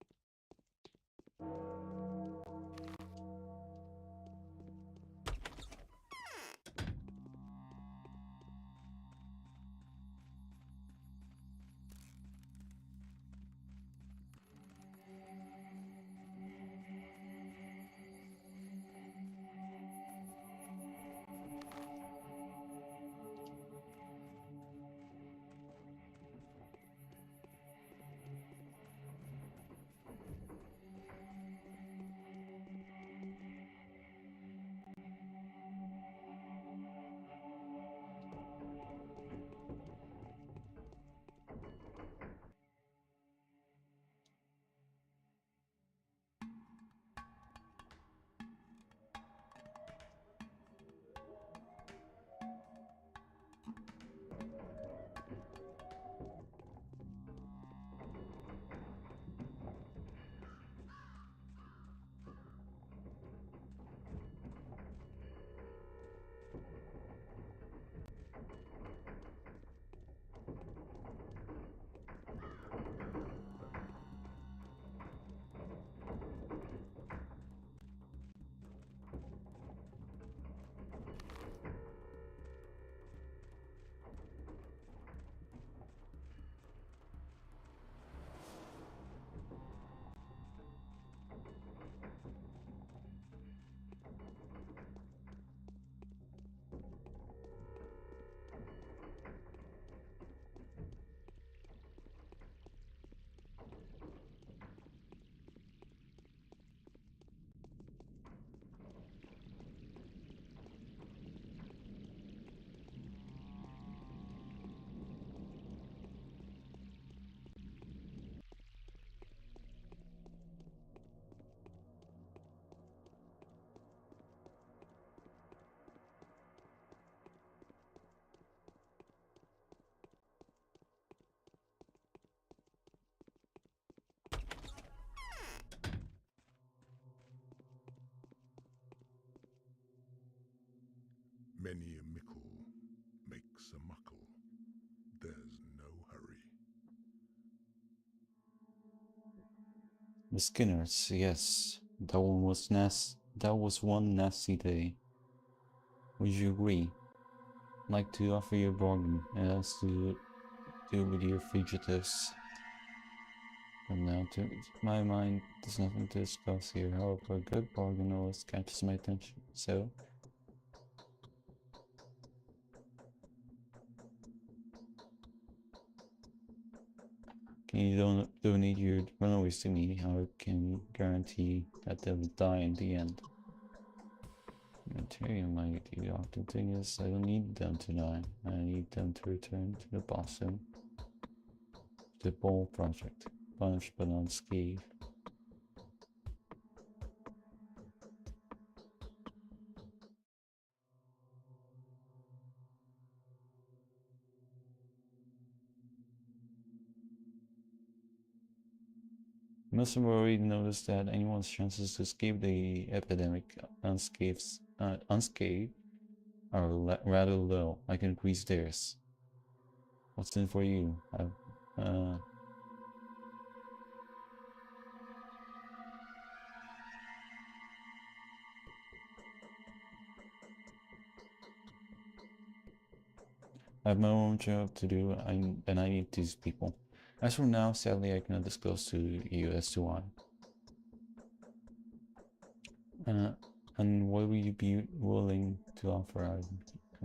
Many a mickle makes a muckle. There's no hurry. The Skinners, yes. That was one nasty day. Would you agree? I'd like to offer you a bargain. It has to do with your fugitives. But now, to my mind, there's nothing to discuss here. However, a good bargain always catches my attention. So, can you donate your runaways to me? I can guarantee that they'll die in the end. I tell you, my the thing is, I don't need them to die. I need them to return to the Boston. The Ball Project. Punished but unscathed. You must have already noticed that anyone's chances to escape the epidemic unscathed are rather low. I can increase theirs. What's in for you? I have my own job to do, and I need these people. As for now, sadly, I cannot disclose to you as to why. And what will you be willing to offer?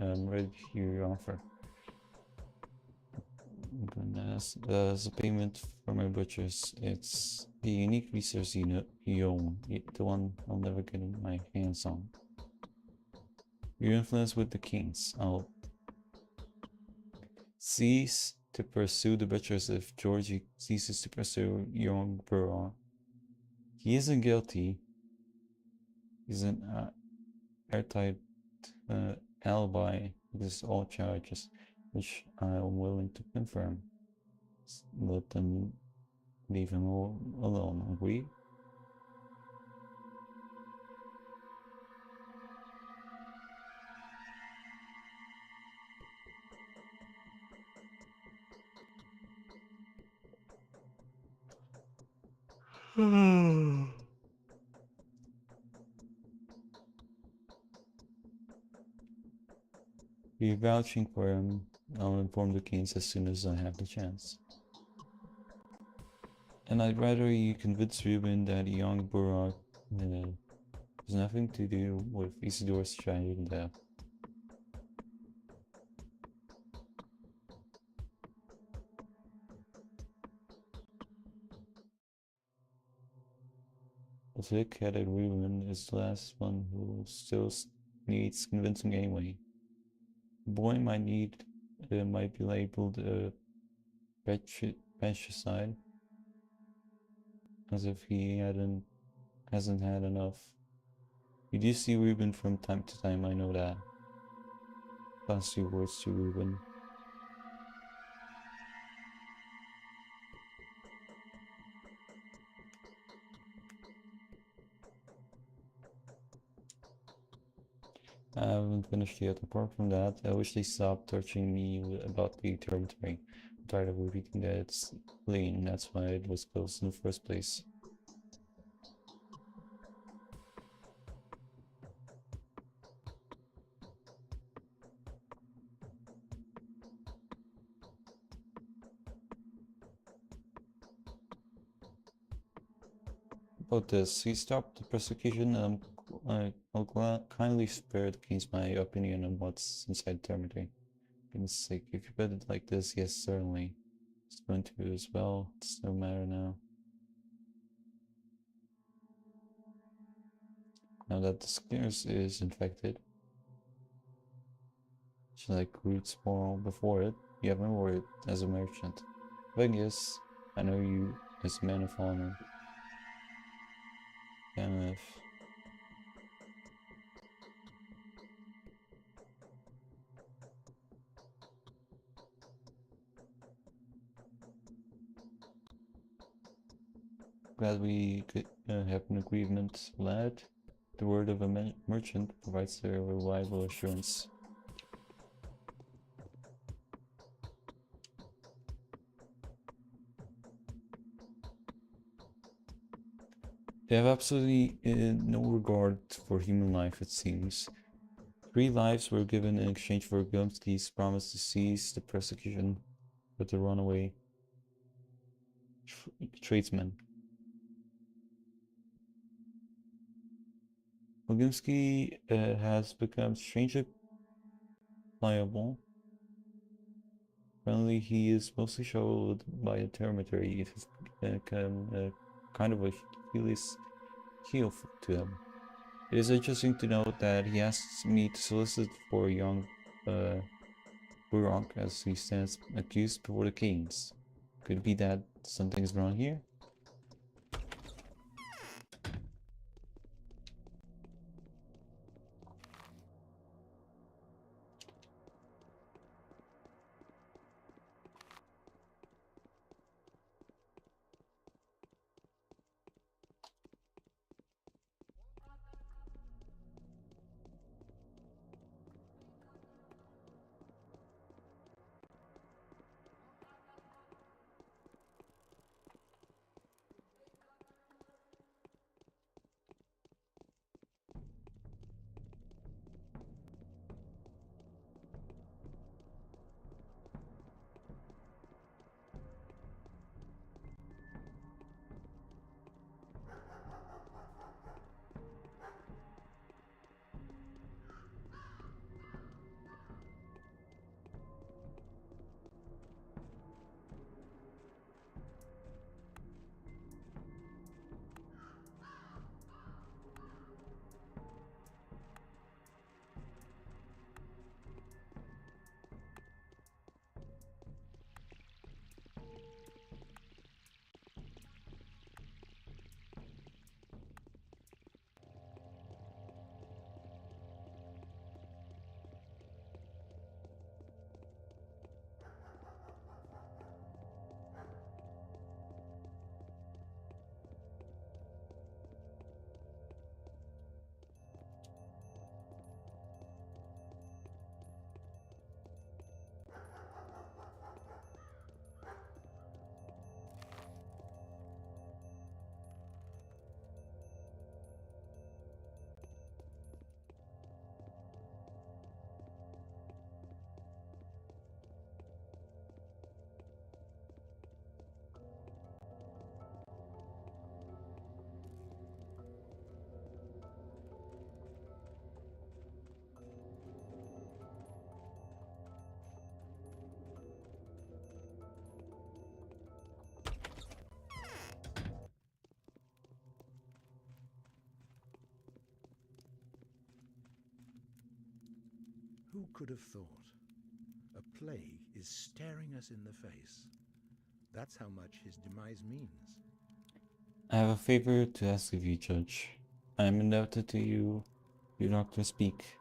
I'm ready to hear your offer. As a payment for my butchers, it's the unique resource you own, the one I'll never get my hands on. Your influence with the kings. I'll cease to pursue the butchers if Georgie ceases to pursue young Burrow. He isn't guilty. He's an airtight alibi against all charges, which I am willing to confirm. Let them leave him alone, agree? Be vouching for him. I'll inform the kings as soon as I have the chance. And I'd rather you convince Ruben that young Burak has nothing to do with Isidore's tragic death. The thick-headed Ruben is the last one who still needs convincing anyway. The boy might be labeled patricide, as if he hasn't had enough. You do see Ruben from time to time, I know that. Last few words to Ruben. I haven't finished yet. Apart from that, I wish they stopped torturing me about the territory. I'm tired of repeating that it's clean, that's why it was closed in the first place. About this, he stopped the persecution and I'll kindly spare the kings my opinion on what's inside the territory. For goodness sake, if you put it like this, yes, certainly. It's going to as well, it's no matter now. Now that the Skinners is infected, just like Roots more before it, you have no word as a merchant. The thing is, I know you as a man of honor. MF. Glad we could have an agreement, lad. The word of a merchant provides a reliable assurance. They have absolutely no regard for human life, it seems. 3 lives were given in exchange for Gumsky's promise to cease the persecution with the runaway tradesman. Ogimsky has become strangely pliable. Apparently, he is mostly showed by a territory. It has become kind of a Achilles heel to him. It is interesting to note that he asks me to solicit for young Burok as he stands accused before the kings. Could it be that something's wrong here? Who could have thought? A plague is staring us in the face. That's how much his demise means. I have a favor to ask of you, Judge. I am indebted to you, your doctor speak.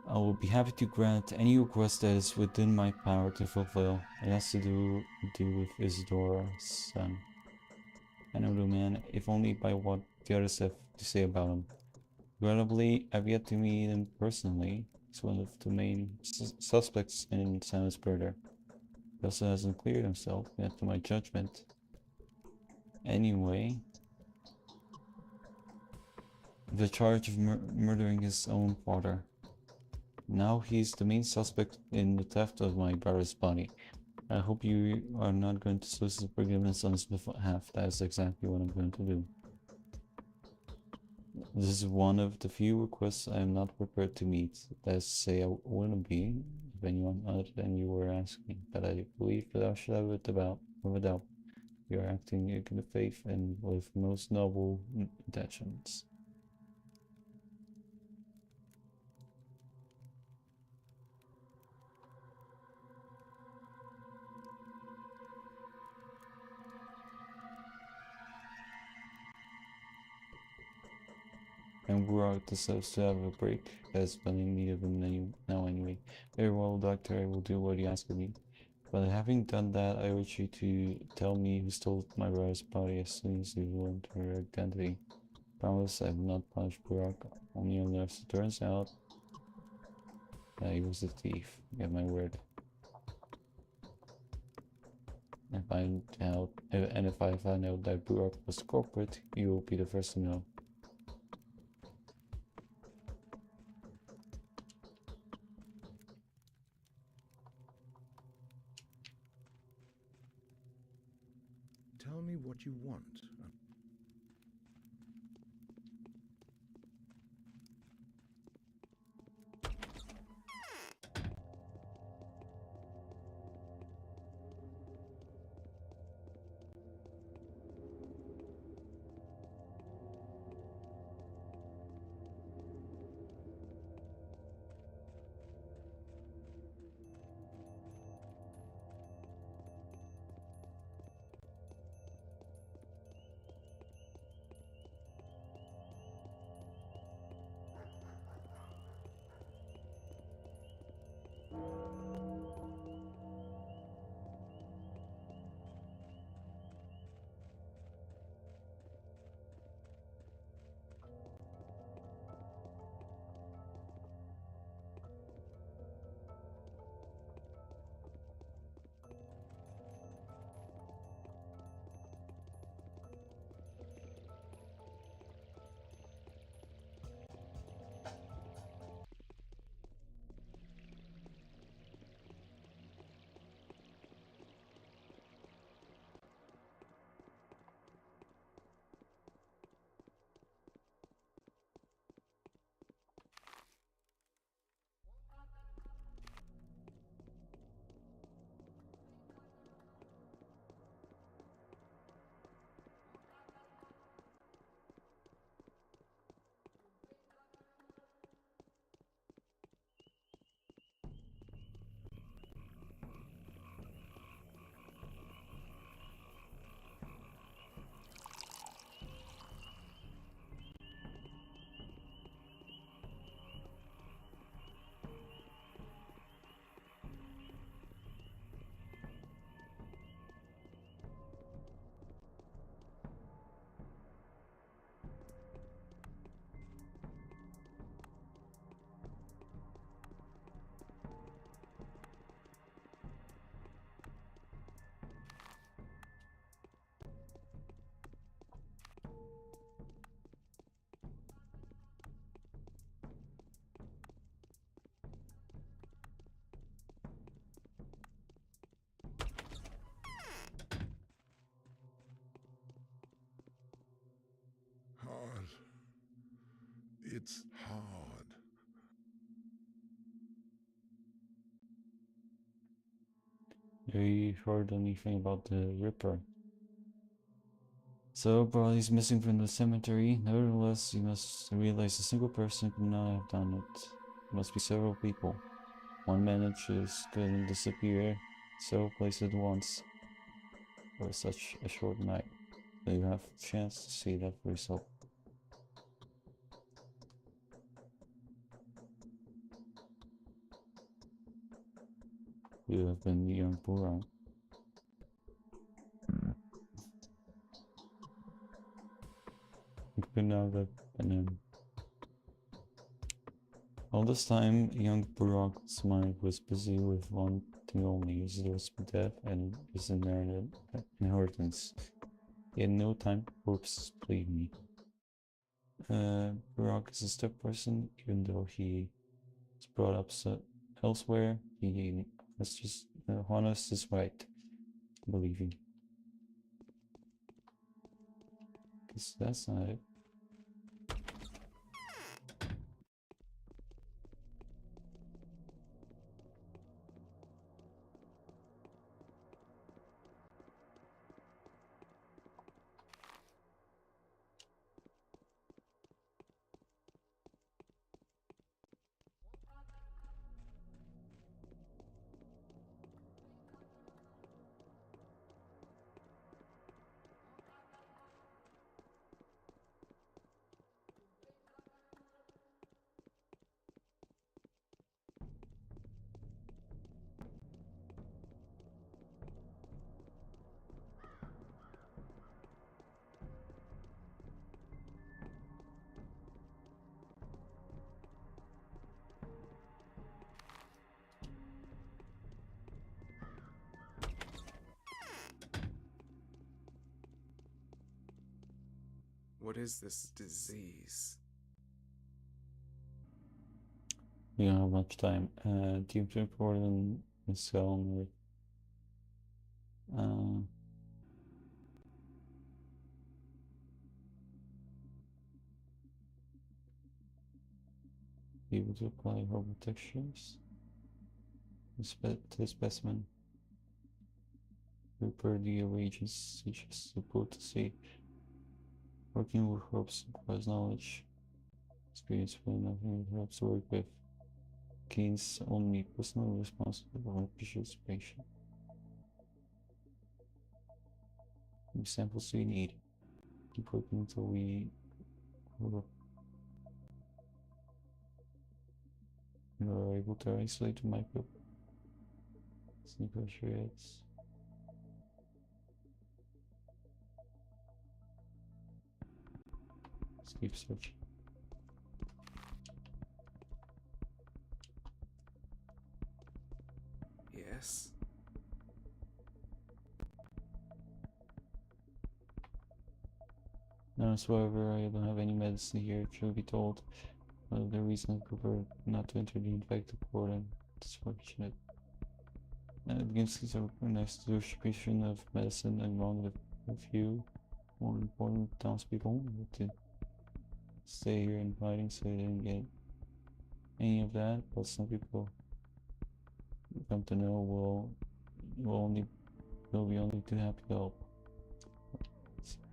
I will be happy to grant any request that is within my power to fulfill. It has to do with Isidora's son. I know the man, if only by what the others have to say about him. Regrettably, I've yet to meet him personally. He's one of the main suspects in Sam's murder. He also hasn't cleared himself, yet to my judgment. Anyway, the charge of murdering his own father. Now he's the main suspect in the theft of my brother's body. I hope you are not going to solicit forgiveness on his behalf. That is exactly what I'm going to do. This is one of the few requests I am not prepared to meet. That is to say, I wouldn't be if anyone other than you were asking. But I believe without a shadow of a doubt, you are acting in good faith and with most noble intentions. And Burak deserves to have a break. That's been in need of him now anyway. Very well, Doctor, I will do what you ask of me. But having done that, I urge you to tell me who stole my brother's body as soon as you learn her identity. Promise I will not punish Burak, only unless it turns out that he was a thief. You have my word. And if I find out that Burak was corporate, you will be the first to know. Tell me what you want. Hard. It's hard. Have you heard anything about the Ripper? So, bodies missing from the cemetery. Nevertheless, you must realize a single person could not have done it. Must be several people. One manages to disappear several places at once for such a short night. So you have a chance to see that for yourself. You have been the young Buran. You could now have been him. All this time, young Burak's mind was busy with one thing only: his death and his inheritance. He had no time for corpses, believe me. Burak is a step person, even though he was brought up elsewhere. He was just honest is right, believing. Because that's not it. What is this disease? We don't have much time. Team report and cell. Able to apply herbal textures. To specimen. Prepare the reagents such as potency. Working with herbs requires knowledge. Experience with nothing herbs to work with. Gains only personally responsible for participation. How many samples do you need? Keep working until we are able to isolate the microbe. Sneaker shreds. Let's keep searching. Yes. Notice, however, I don't have any medicine here, truth be told. One of the reasons I prefer not to enter the infected port, and it's fortunate. It gives us a nice distribution of medicine along with a few more important townspeople to stay here in hiding so they didn't get any of that, but some people come to know will be only too happy to help.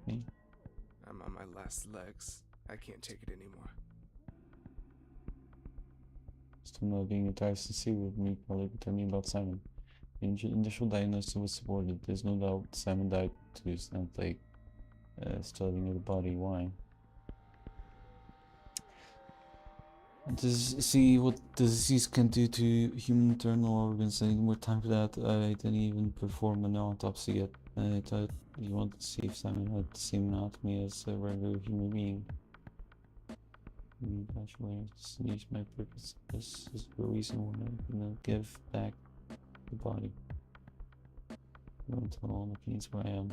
Me. I'm on my last legs. I can't take it anymore. Still not being entirely sincere with me, probably tell me about Simon. Initial diagnosis was supported. There's no doubt Simon died to snowflake studying of the body. Why? To see what the disease can do to human internal organs. I need more time for that. I didn't even perform an autopsy yet. I thought you wanted to see if Simon had the same anatomy as a regular human being. This needs my purpose. This is the reason why I'm gonna give back the body. Don't tell all the kids where I am.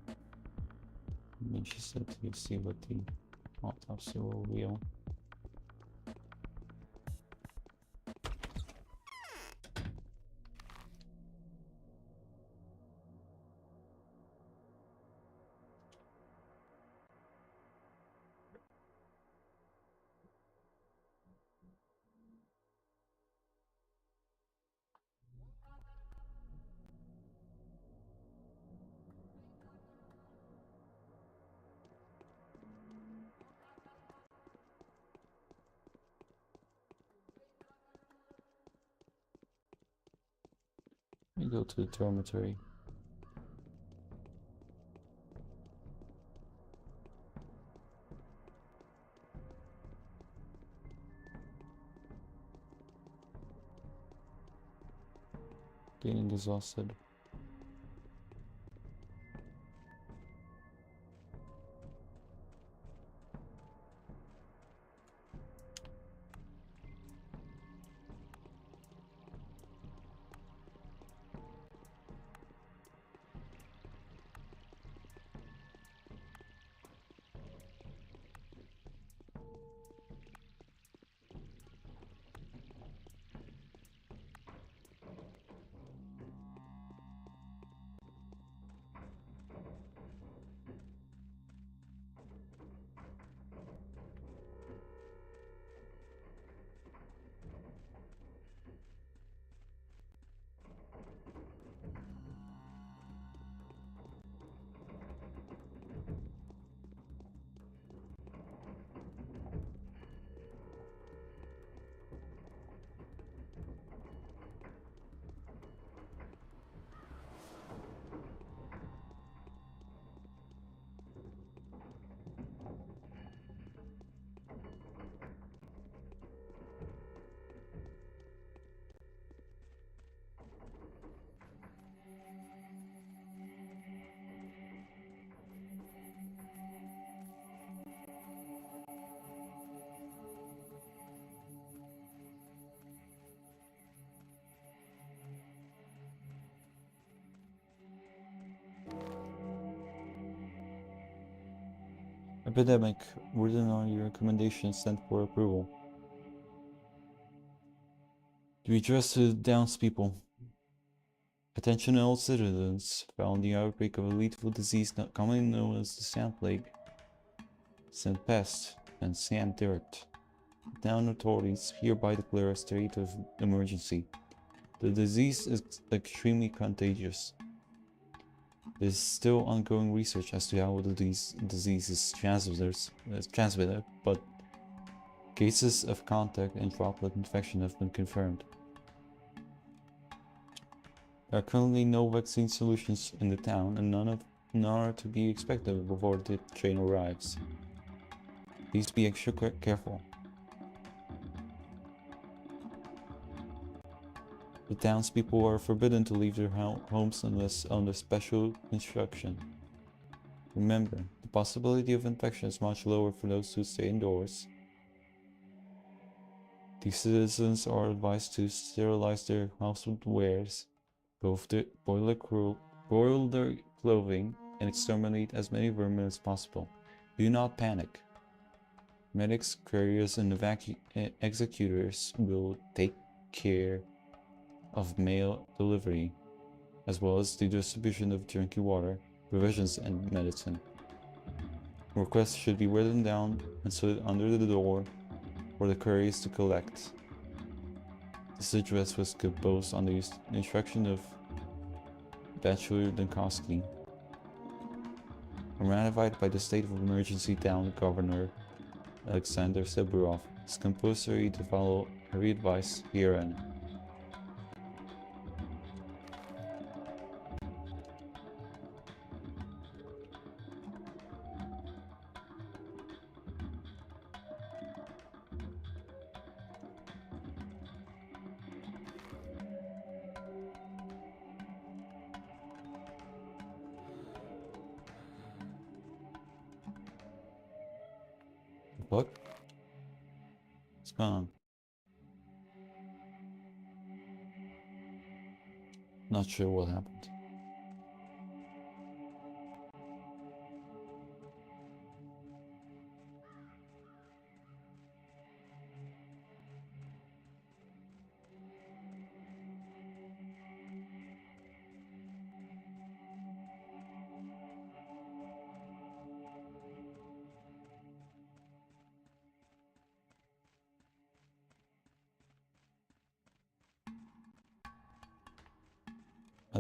I'm interested to see what the autopsy will reveal. We go to the dormitory. Getting exhausted. Epidemic. Written on your recommendation sent for approval. To be addressed to the townspeople. Attention all citizens. Following the outbreak of a lethal disease commonly known as the sand plague, sand pest, and sand dirt. The town authorities hereby declare a state of emergency. The disease is extremely contagious. There is still ongoing research as to how the disease is transmitted, but cases of contact and droplet infection have been confirmed. There are currently no vaccine solutions in the town, and none are to be expected before the train arrives. Please be extra careful. The townspeople are forbidden to leave their homes unless under special instruction. Remember, the possibility of infection is much lower for those who stay indoors. The citizens are advised to sterilize their household wares, boil their clothing, and exterminate as many vermin as possible. Do not panic. Medics, couriers, and executors will take care of mail delivery, as well as the distribution of drinking water, provisions, and medicine. Requests should be written down and stood under the door for the couriers to collect. This address was composed on the instruction of Bachelor Dankowski, and ratified by the State of Emergency Town Governor Alexander Seburov. It's compulsory to follow every advice herein. What? It's gone. Not sure what happened.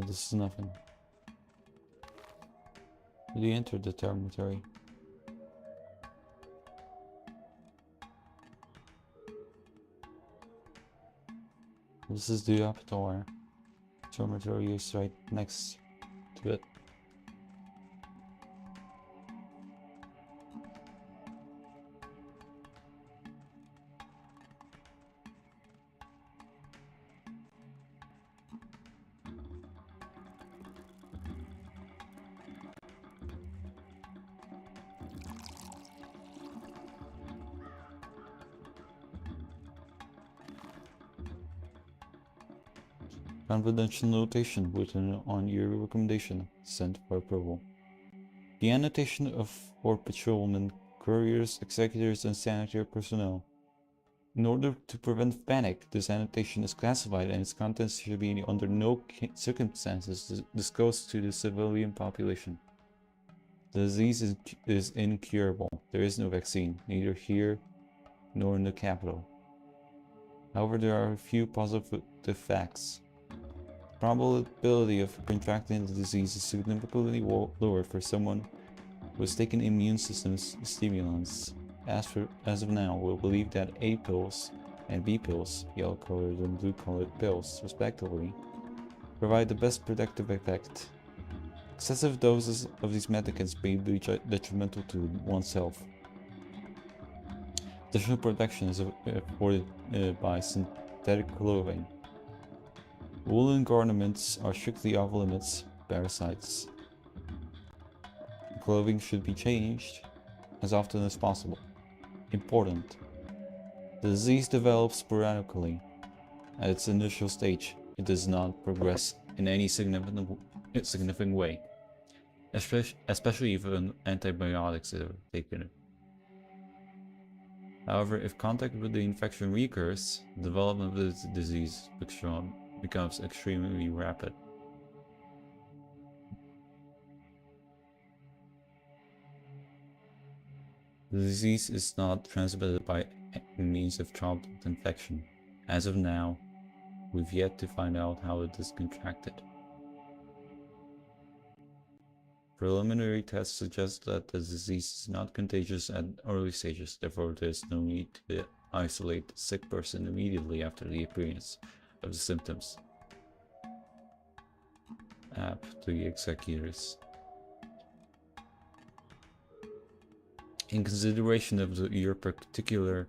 This is nothing. Did he enter the dormitory? This is the upper door. Dormitory is right next to it. Confidential notation written on your recommendation, sent for approval. The annotation for patrolmen, couriers, executors, and sanitary personnel. In order to prevent panic, this annotation is classified and its contents should be under no circumstances disclosed to the civilian population. The disease is incurable. There is no vaccine, neither here nor in the capital. However, there are a few positive facts. The probability of contracting the disease is significantly lower for someone who has taken immune system stimulants. As of now, we'll believe that A pills and B pills, yellow colored and blue colored pills, respectively, provide the best protective effect. Excessive doses of these medicaments may be detrimental to one's health. Additional protection is afforded by synthetic clothing. Woolen garments are strictly off limits. Parasites. Clothing should be changed as often as possible. Important. The disease develops sporadically. At its initial stage, it does not progress in any significant way, especially if antibiotics are taken. However, if contact with the infection recurs, the development of the disease becomes extremely rapid. The disease is not transmitted by means of childhood infection. As of now, we've yet to find out how it is contracted. Preliminary tests suggest that the disease is not contagious at early stages, therefore there is no need to isolate the sick person immediately after the appearance of the symptoms. App to the executors. In consideration of your particular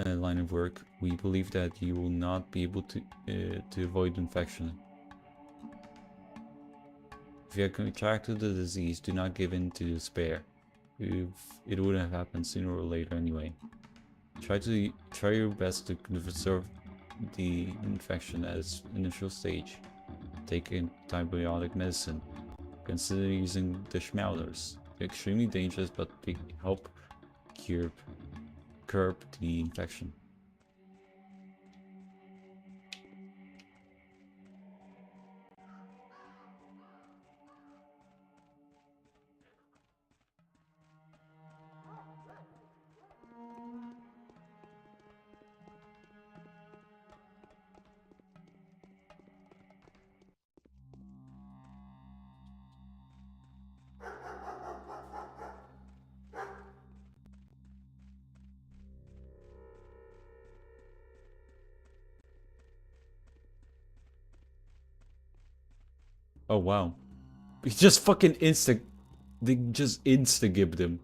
line of work, we believe that you will not be able to avoid infection. If you have contracted the disease, do not give in to despair. It would have happened sooner or later anyway. Try your best to preserve the infection at its initial stage. Take antibiotic medicine. Consider using the schmelders. They're extremely dangerous, but they help curb the infection. Oh wow. He just fucking they just insta-gibbed him.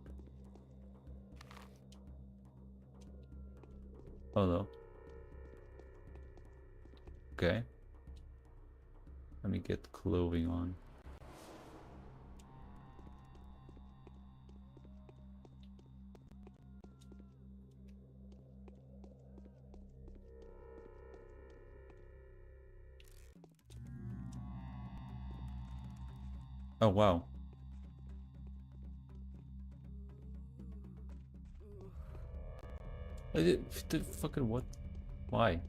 Oh no. Okay. Let me get clothing on. Oh wow. The fucking what? Why?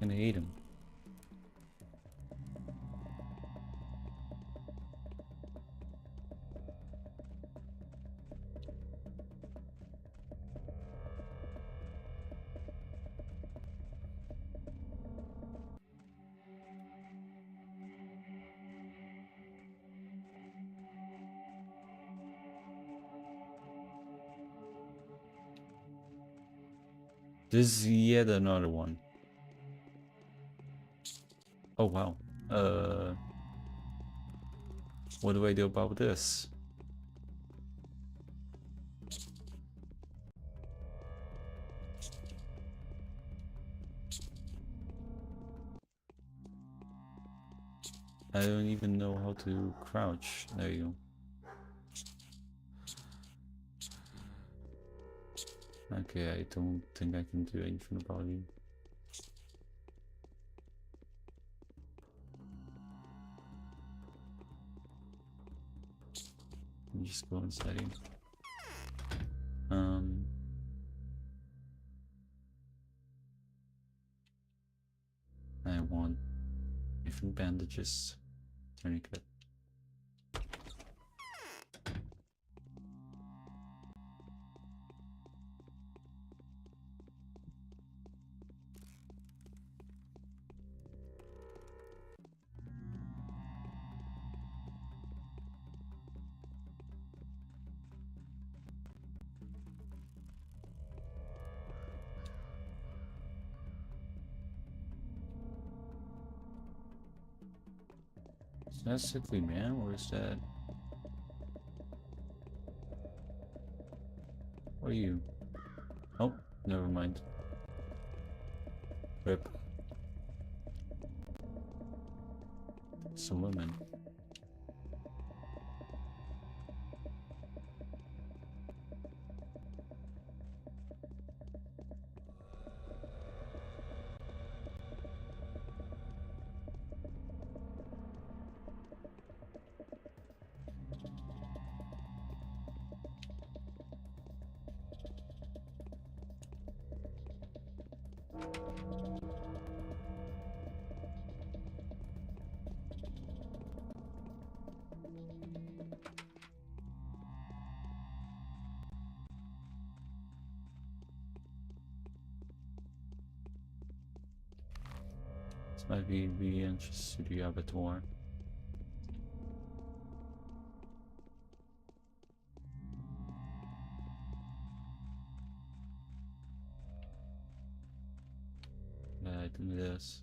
And I hate him. This is yet another one. Oh wow. What do I do about this? I don't even know how to crouch. There you go. Okay, I don't think I can do anything about you. Just go inside you. I want different bandages. Tourniquet. Is that sickly man or is that... What are you? Oh, never mind. Rip. Some women. This might be the entrance to the abattoir. Yeah, I think it is.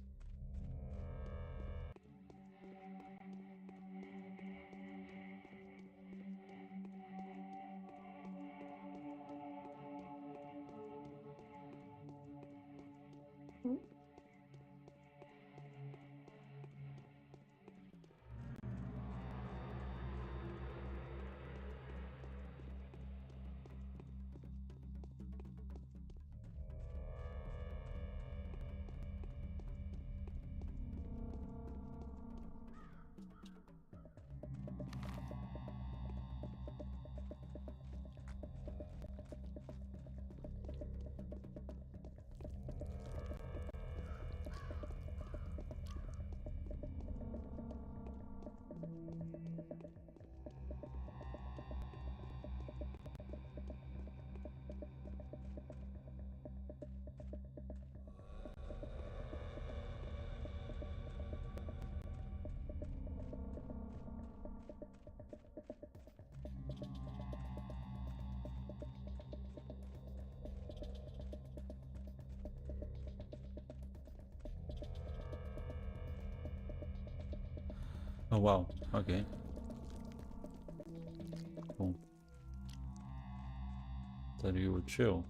Oh wow, okay. Cool. Thought you were chill.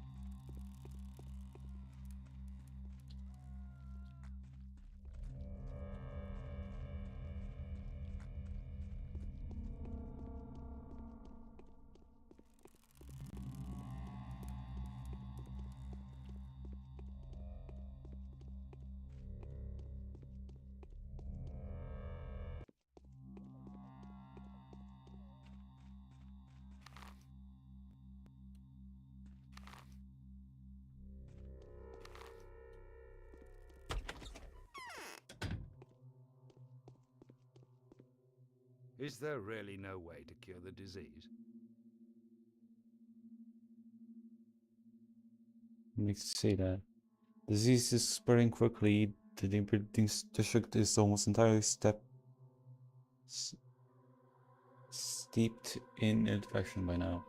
Is there really no way to cure the disease? Makes to say that. Disease is spreading quickly. The neighboring district is almost entirely steeped in infection by now.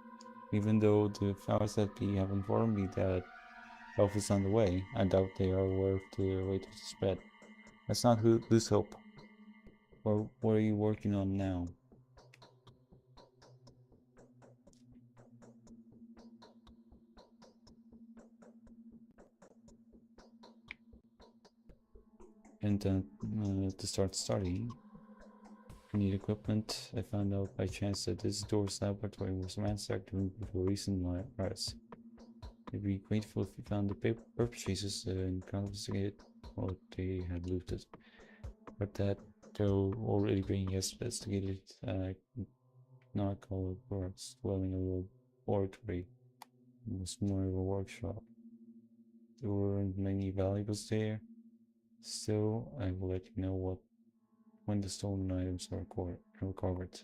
Even though the powers that be have informed me that help is on the way, I doubt they are aware of the rate of the spread. Let's not lose hope. What are you working on now? And to start studying, I need equipment. I found out by chance that this door's laboratory was ransacked before recent riots. I'd be grateful if you found the perpetrators and confiscated what they had looted. But that they're already being investigated. Not call it works, dwelling a little laboratory. It was more of a workshop. There weren't many valuables there. Still, I will let you know when the stolen items are recovered.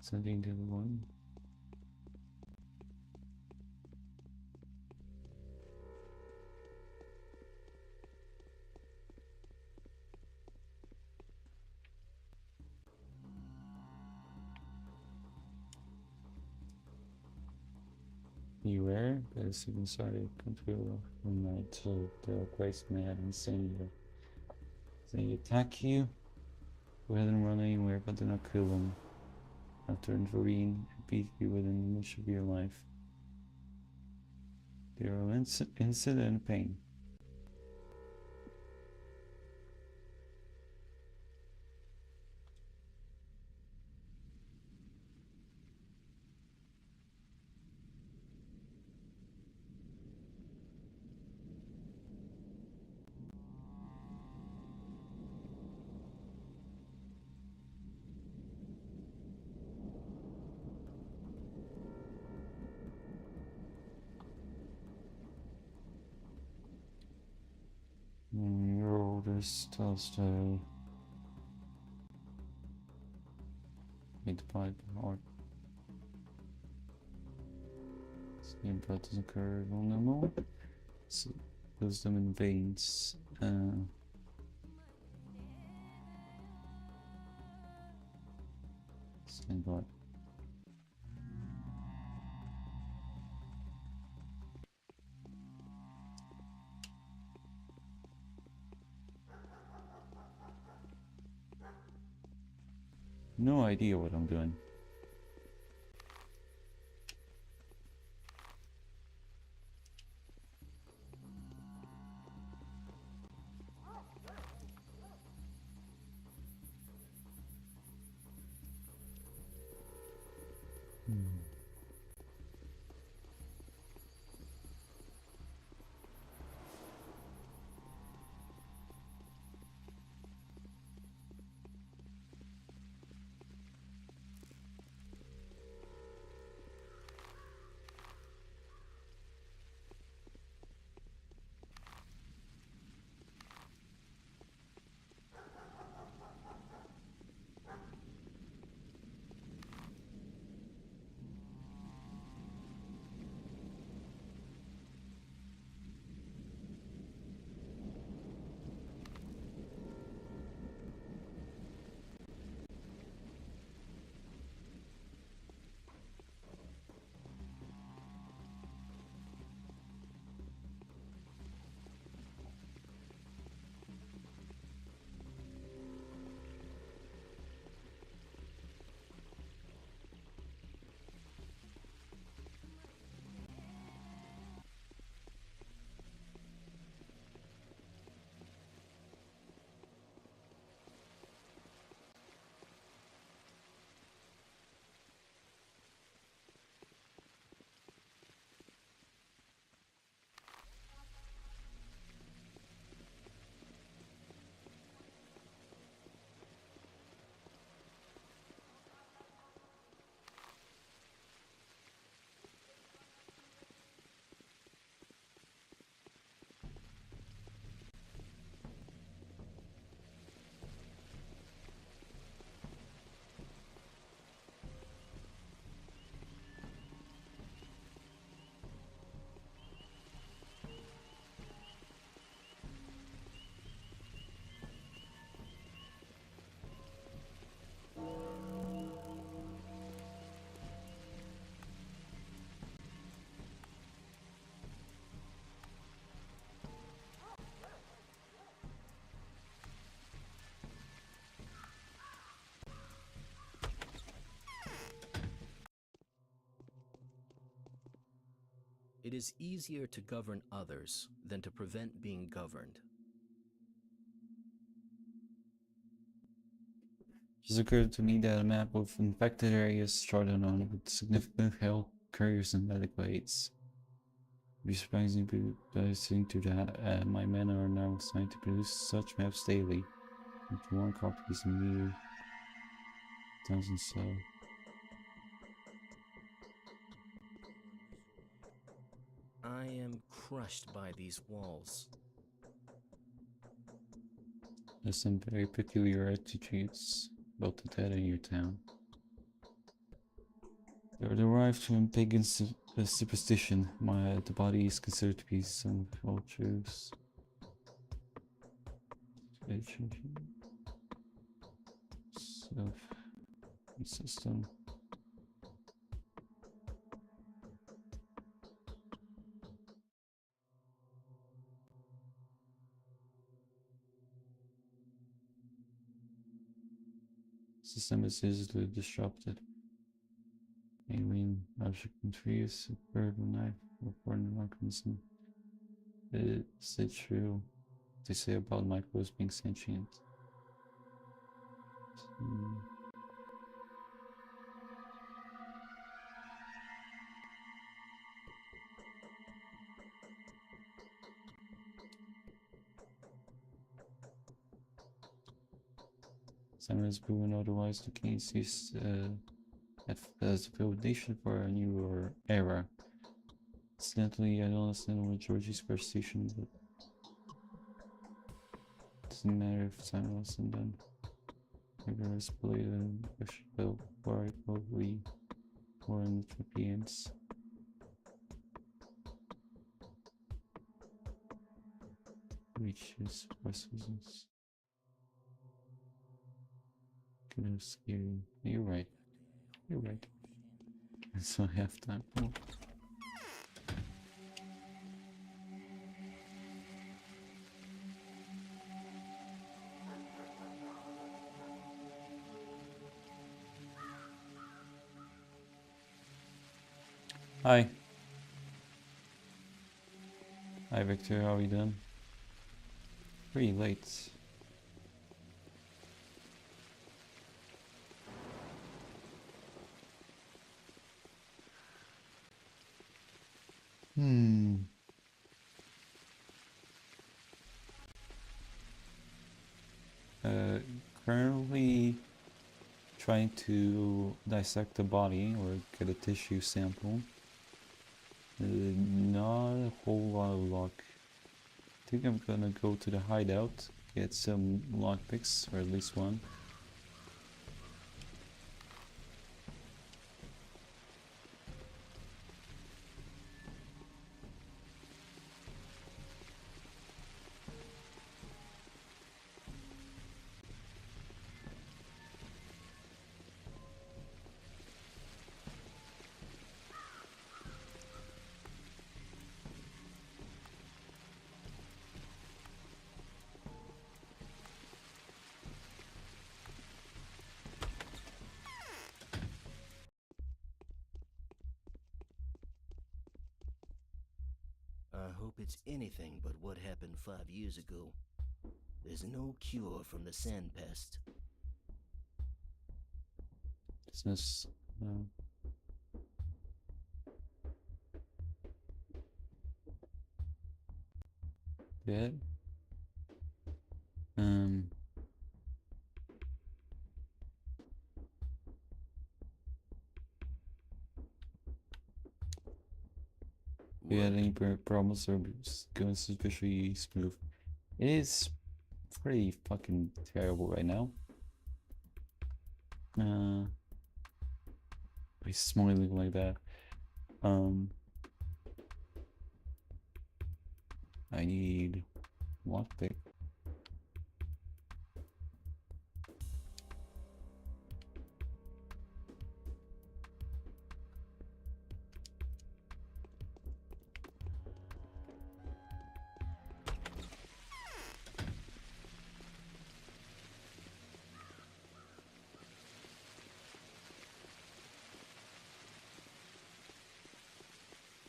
Something to the one. Beware, there's even started control of night to the Christ mad and saying they attack you. Go ahead and run anywhere, but do not kill them. After intervene and beat you within an inch of your life. They are innocent and pain. Your oldest tells to make the pipe hard. Same blood doesn't occur normal. So lose them in veins. Stand by. No idea what I'm doing. is easier to govern others than to prevent being governed. It just occurred to me that a map of infected areas trodden on with significant health couriers and medical aids. Be surprising to that my men are now assigned to produce such maps daily. With 1 copies a meter. 1,000 so. I am crushed by these walls. There's some very peculiar attitudes about the dead in your town. They are derived from pagan superstition. The body is considered to be some of all truths. System. System is easily disrupted. Alien object intrigues, a bird, a knife, or foreign organism. Is it true? They say about microbes being sentient. Simon is proven otherwise the case is as the foundation for a new era. Incidentally, I don't understand what Georgie's superstition, but it doesn't matter if Simon was and then rigorous believe in Bushville, where probably more in the Philippines. Reaches presence. Kind of scary. You're right. You're right. So I have time. Oh. Hi. Hi Victor, how are you doing? Pretty late. Currently trying to dissect the body or get a tissue sample. Not a whole lot of luck. I think I'm gonna go to the hideout, get some lockpicks, or at least one. I hope it's anything but what happened 5 years ago. There's no cure from the sand pest. Business. Good. We had any problems or going suspiciously smooth? It is pretty fucking terrible right now. He's smiling like that. I need lockpick.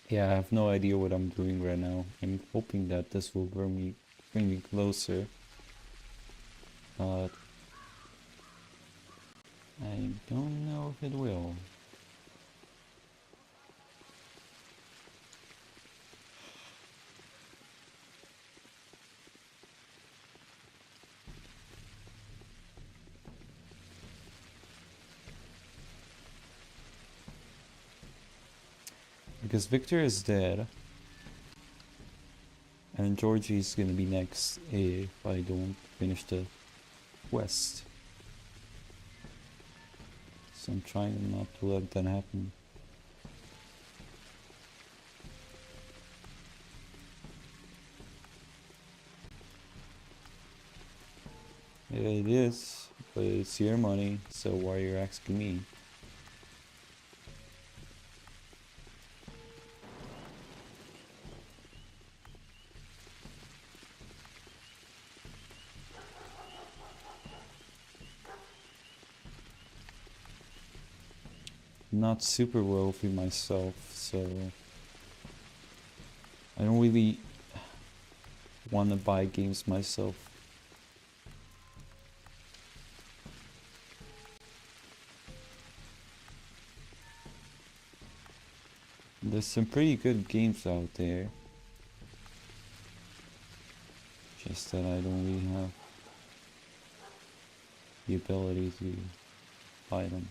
Yeah, I have no idea what I'm doing right now. I'm hoping that this will bring me closer. But I don't know if it will. Because Victor is dead. And Georgie is gonna be next if I don't finish the quest. So I'm trying not to let that happen. Yeah, it is, but it's your money, so why are you asking me? Not super wealthy myself, so I don't really want to buy games myself. There's some pretty good games out there. Just that I don't really have the ability to buy them.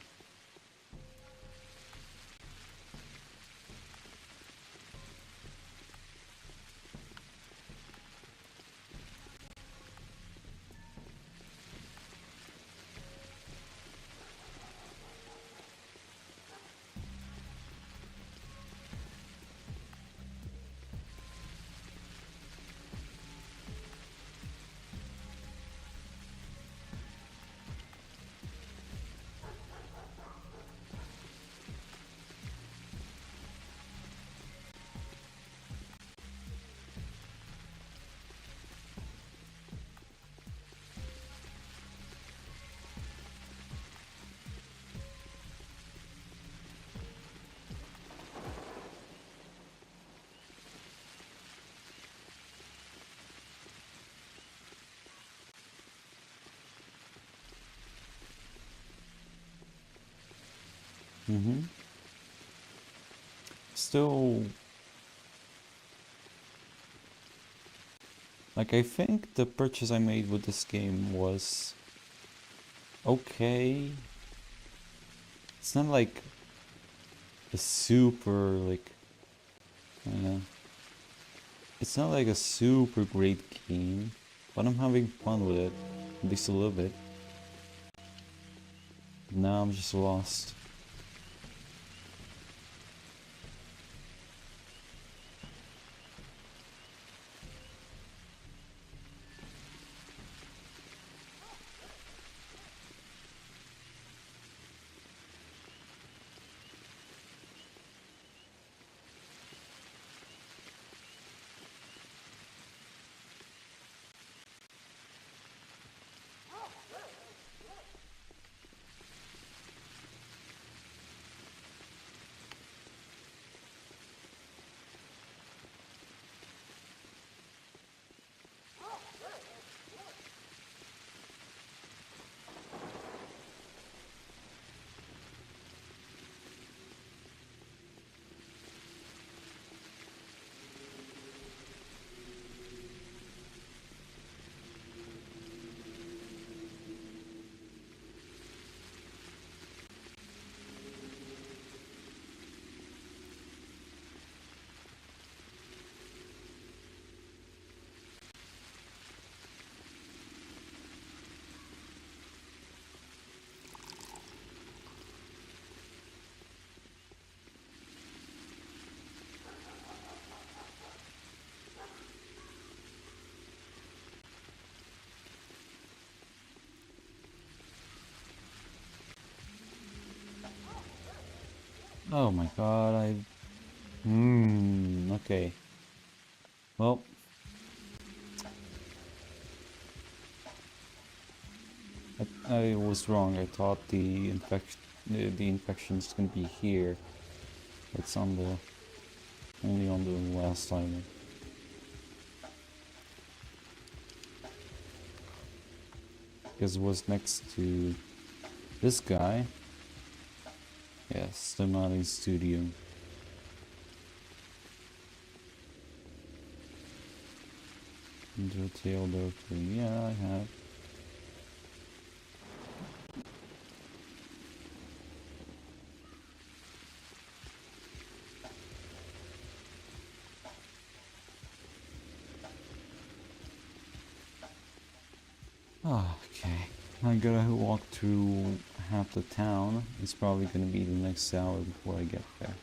Still, like, I think the purchase I made with this game was okay. It's not like a super, like, it's not like a super great game, but I'm having fun with it, at least a little bit. Now I'm just lost. Oh my god, okay. Well, I was wrong. I thought the infection's gonna be here. It's on the Only on the last timer. Because it was next to this guy. Yes, the modding studio. Undertale Doctor. Yeah, I have. Okay, I gotta walk through half the town. It's probably gonna be the next hour before I get there.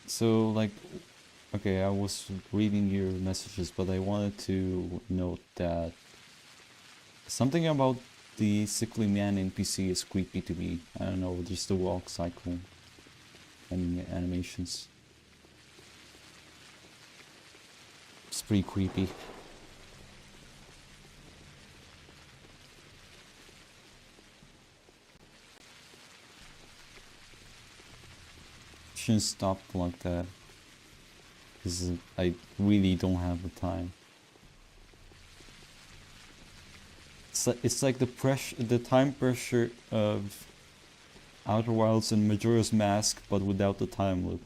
So, like, okay, I was reading your messages, but I wanted to note that something about the sickly man NPC is creepy to me. I don't know, just the walk cycle and animations. It's pretty creepy. Shouldn't stop like that. Because I really don't have the time. It's like the time pressure of Outer Wilds and Majora's Mask, but without the time loop.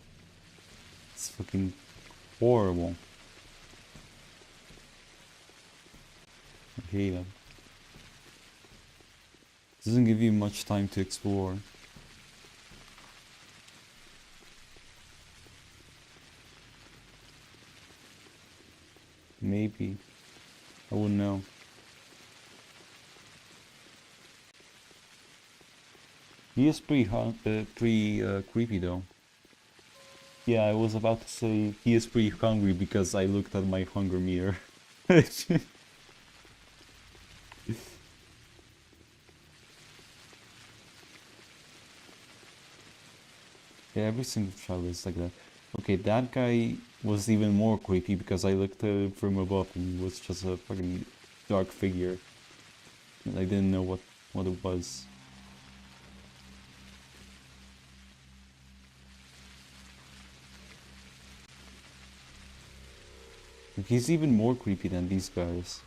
It's fucking horrible. I hate it. Doesn't give you much time to explore. Maybe. I wouldn't know. He is pretty creepy though. Yeah, I was about to say he is pretty hungry because I looked at my hunger meter. Yeah, every single child is like that. Okay, that guy was even more creepy because I looked at him from above and it was just a fucking dark figure. And I didn't know what it was. He's even more creepy than these guys.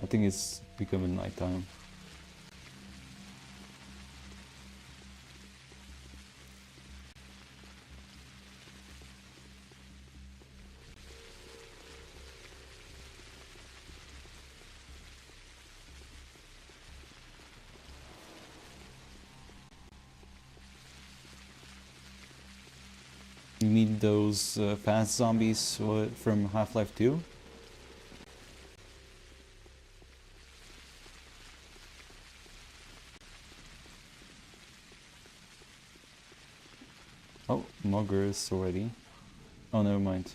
I think it's becoming nighttime. You mean those fast zombies from Half-Life 2? Oh, Muggers already. Oh, never mind.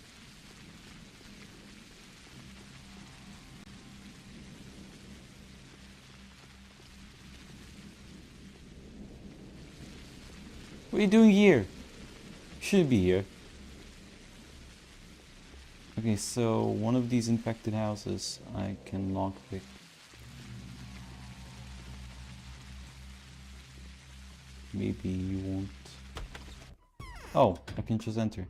What are you doing here? Should be here. Okay, so one of these infected houses I can lockpick. Maybe you won't. Oh, I can just enter.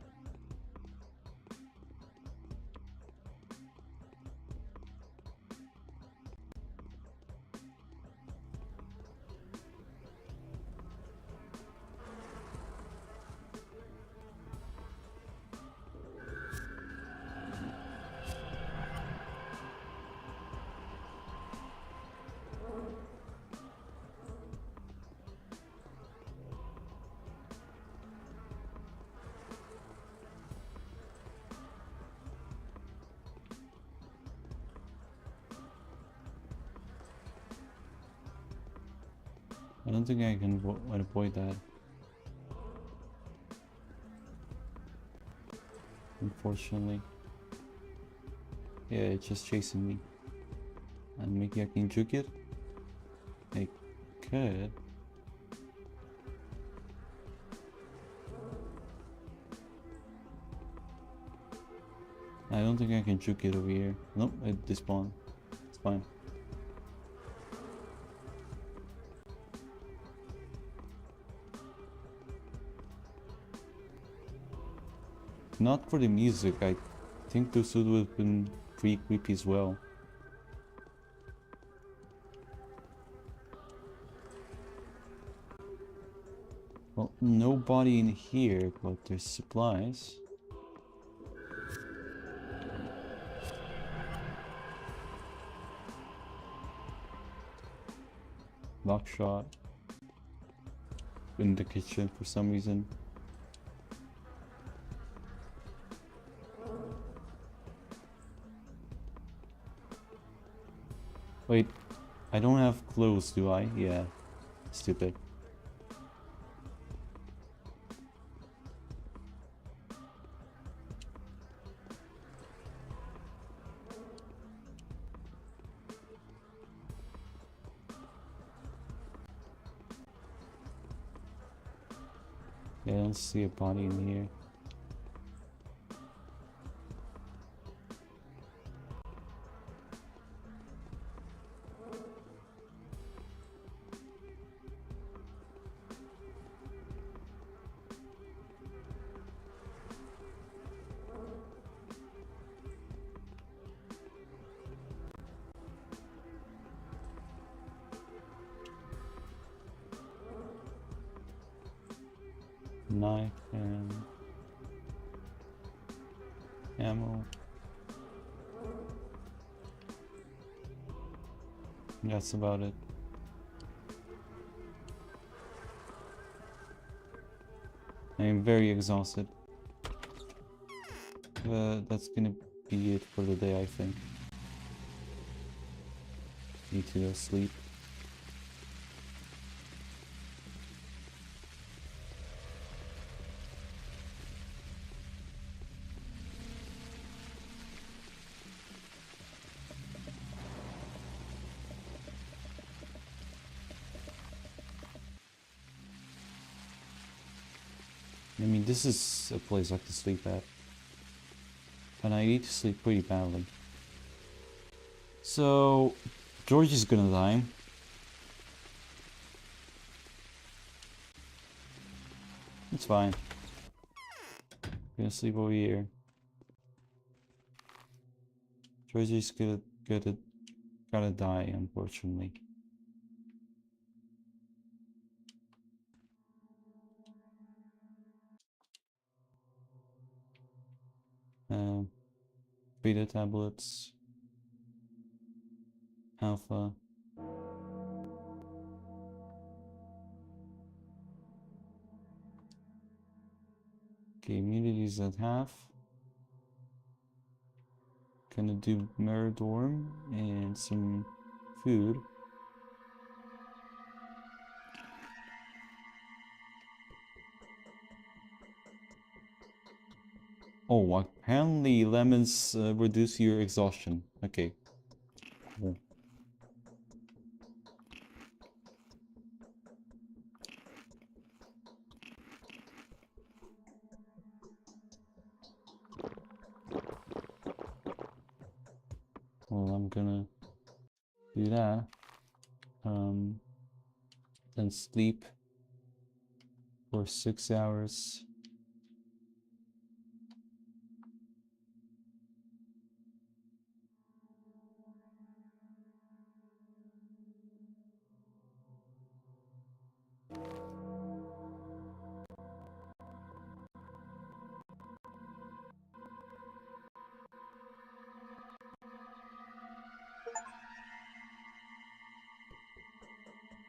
I don't think I can avoid that. Unfortunately. Yeah, it's just chasing me. And maybe I can juke it? I could. I don't think I can juke it over here. Nope, it despawned. It's fine. Not for the music, I think this would have been pretty creepy as well. Well, nobody in here, but there's supplies. Lockshot. In the kitchen for some reason. Wait, I don't have clothes, do I? Yeah, stupid. Yeah, I don't see a body in here. Knife and ammo. That's about it. I am very exhausted. That's gonna be it for the day, I think. Need to go sleep. I mean, this is a place I can sleep at. And I need to sleep pretty badly. So, George is gonna die. It's fine. I'm gonna sleep over here. George is gotta die, unfortunately. Beta tablets. Alpha. Okay, immunities at half. Gonna do mirror dorm and some food. Oh, apparently lemons reduce your exhaustion. Okay. Cool. Well, I'm gonna do that. Then sleep for 6 hours.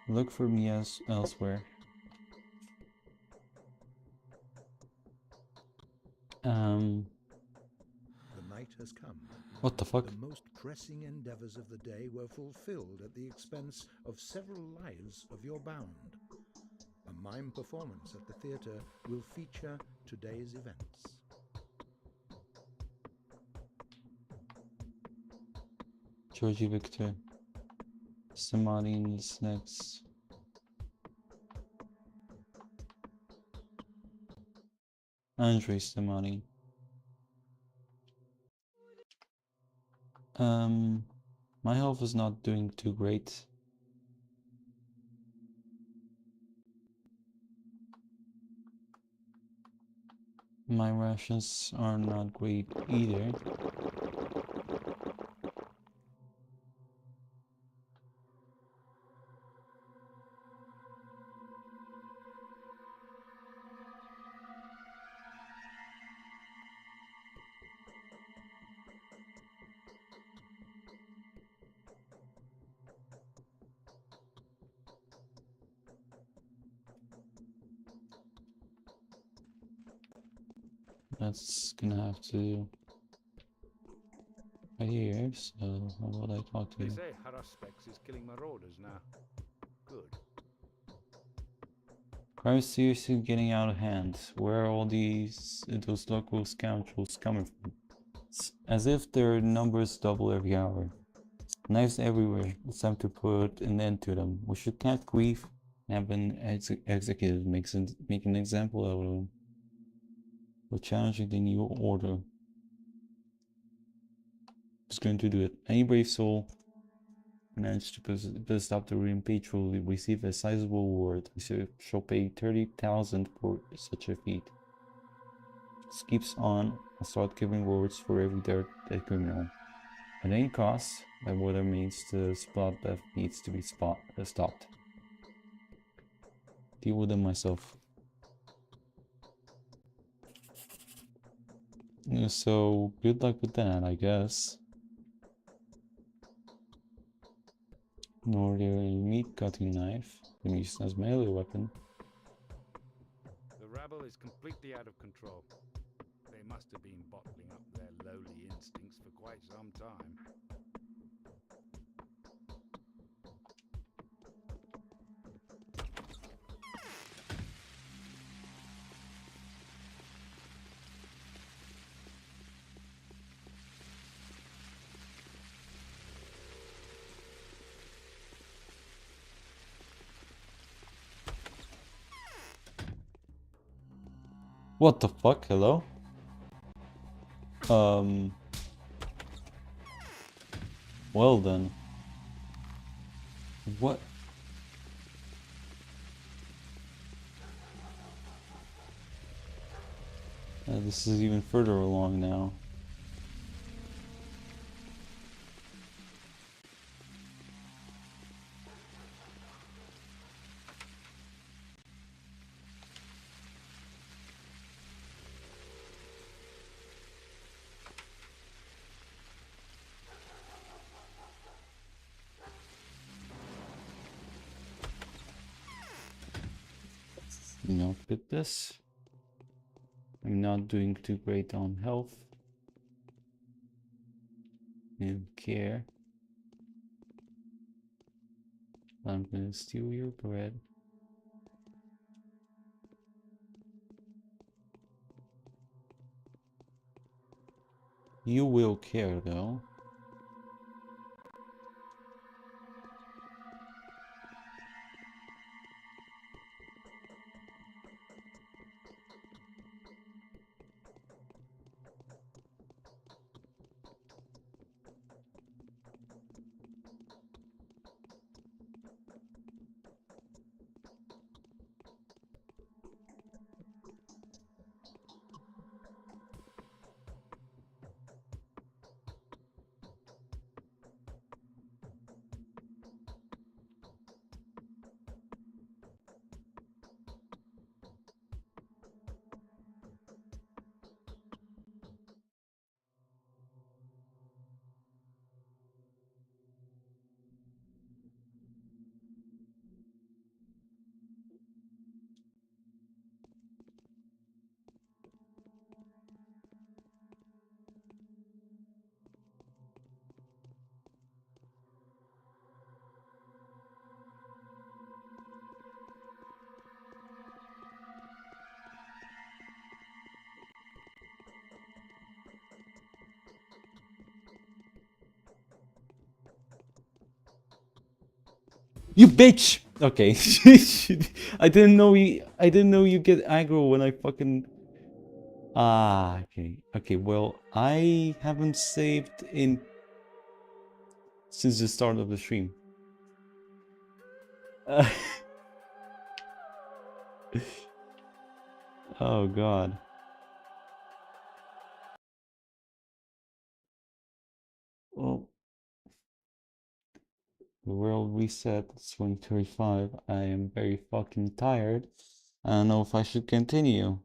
Look for me elsewhere. The night has come. What the fuck? The most pressing endeavors of the day were fulfilled at the expense of several lives of your bound. A mime performance at the theatre will feature today's events. Georgie Victor. Samadin's next. Andre Samadi. My health is not doing too great. My rations are not great either. That's gonna have to right here, so how about I talk to They you? say Haruspex is killing marauders now. Good. Crime is seriously getting out of hand. Where are all those local scoundrels coming from? It's as if their numbers double every hour. Knives everywhere. It's time to put an end to them. We should catch grief and have an executive make an example out of them. We're challenging the new order. Just going to do it. Any brave soul managed to stop the rampage will receive a sizable reward. We shall pay 30,000 for such a feat. This keeps on. I'll start giving rewards for every dead criminal. At any cost, by whatever means, the bloodbath needs to be stopped. Deal with them myself. So, good luck with that, I guess. Nor a meat cutting knife. Can be used as melee weapon. The rabble is completely out of control. They must have been bottling up their lowly instincts for quite some time. What the fuck? Hello? Well then. What? This is even further along now. Not with this. I'm not doing too great on health and care. I'm gonna steal your bread. You will care though. You bitch! Okay. I didn't know you get aggro when I fucking... Ah, okay. Okay, well, I haven't saved in... since the start of the stream. Oh god. Well, the world reset, it's 2035. I am very fucking tired. I don't know if I should continue.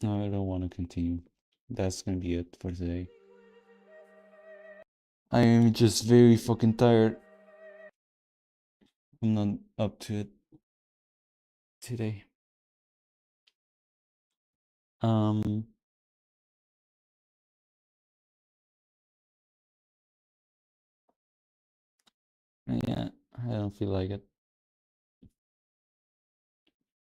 No, I don't want to continue. That's gonna be it for today. I am just very fucking tired. I'm not up to it today. Yeah, I don't feel like it.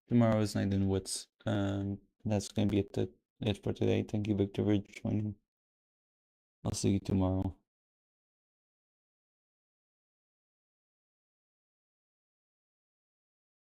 Tomorrow is Night in Woods. That's gonna be it for today. Thank you, Victor, for joining. I'll see you tomorrow.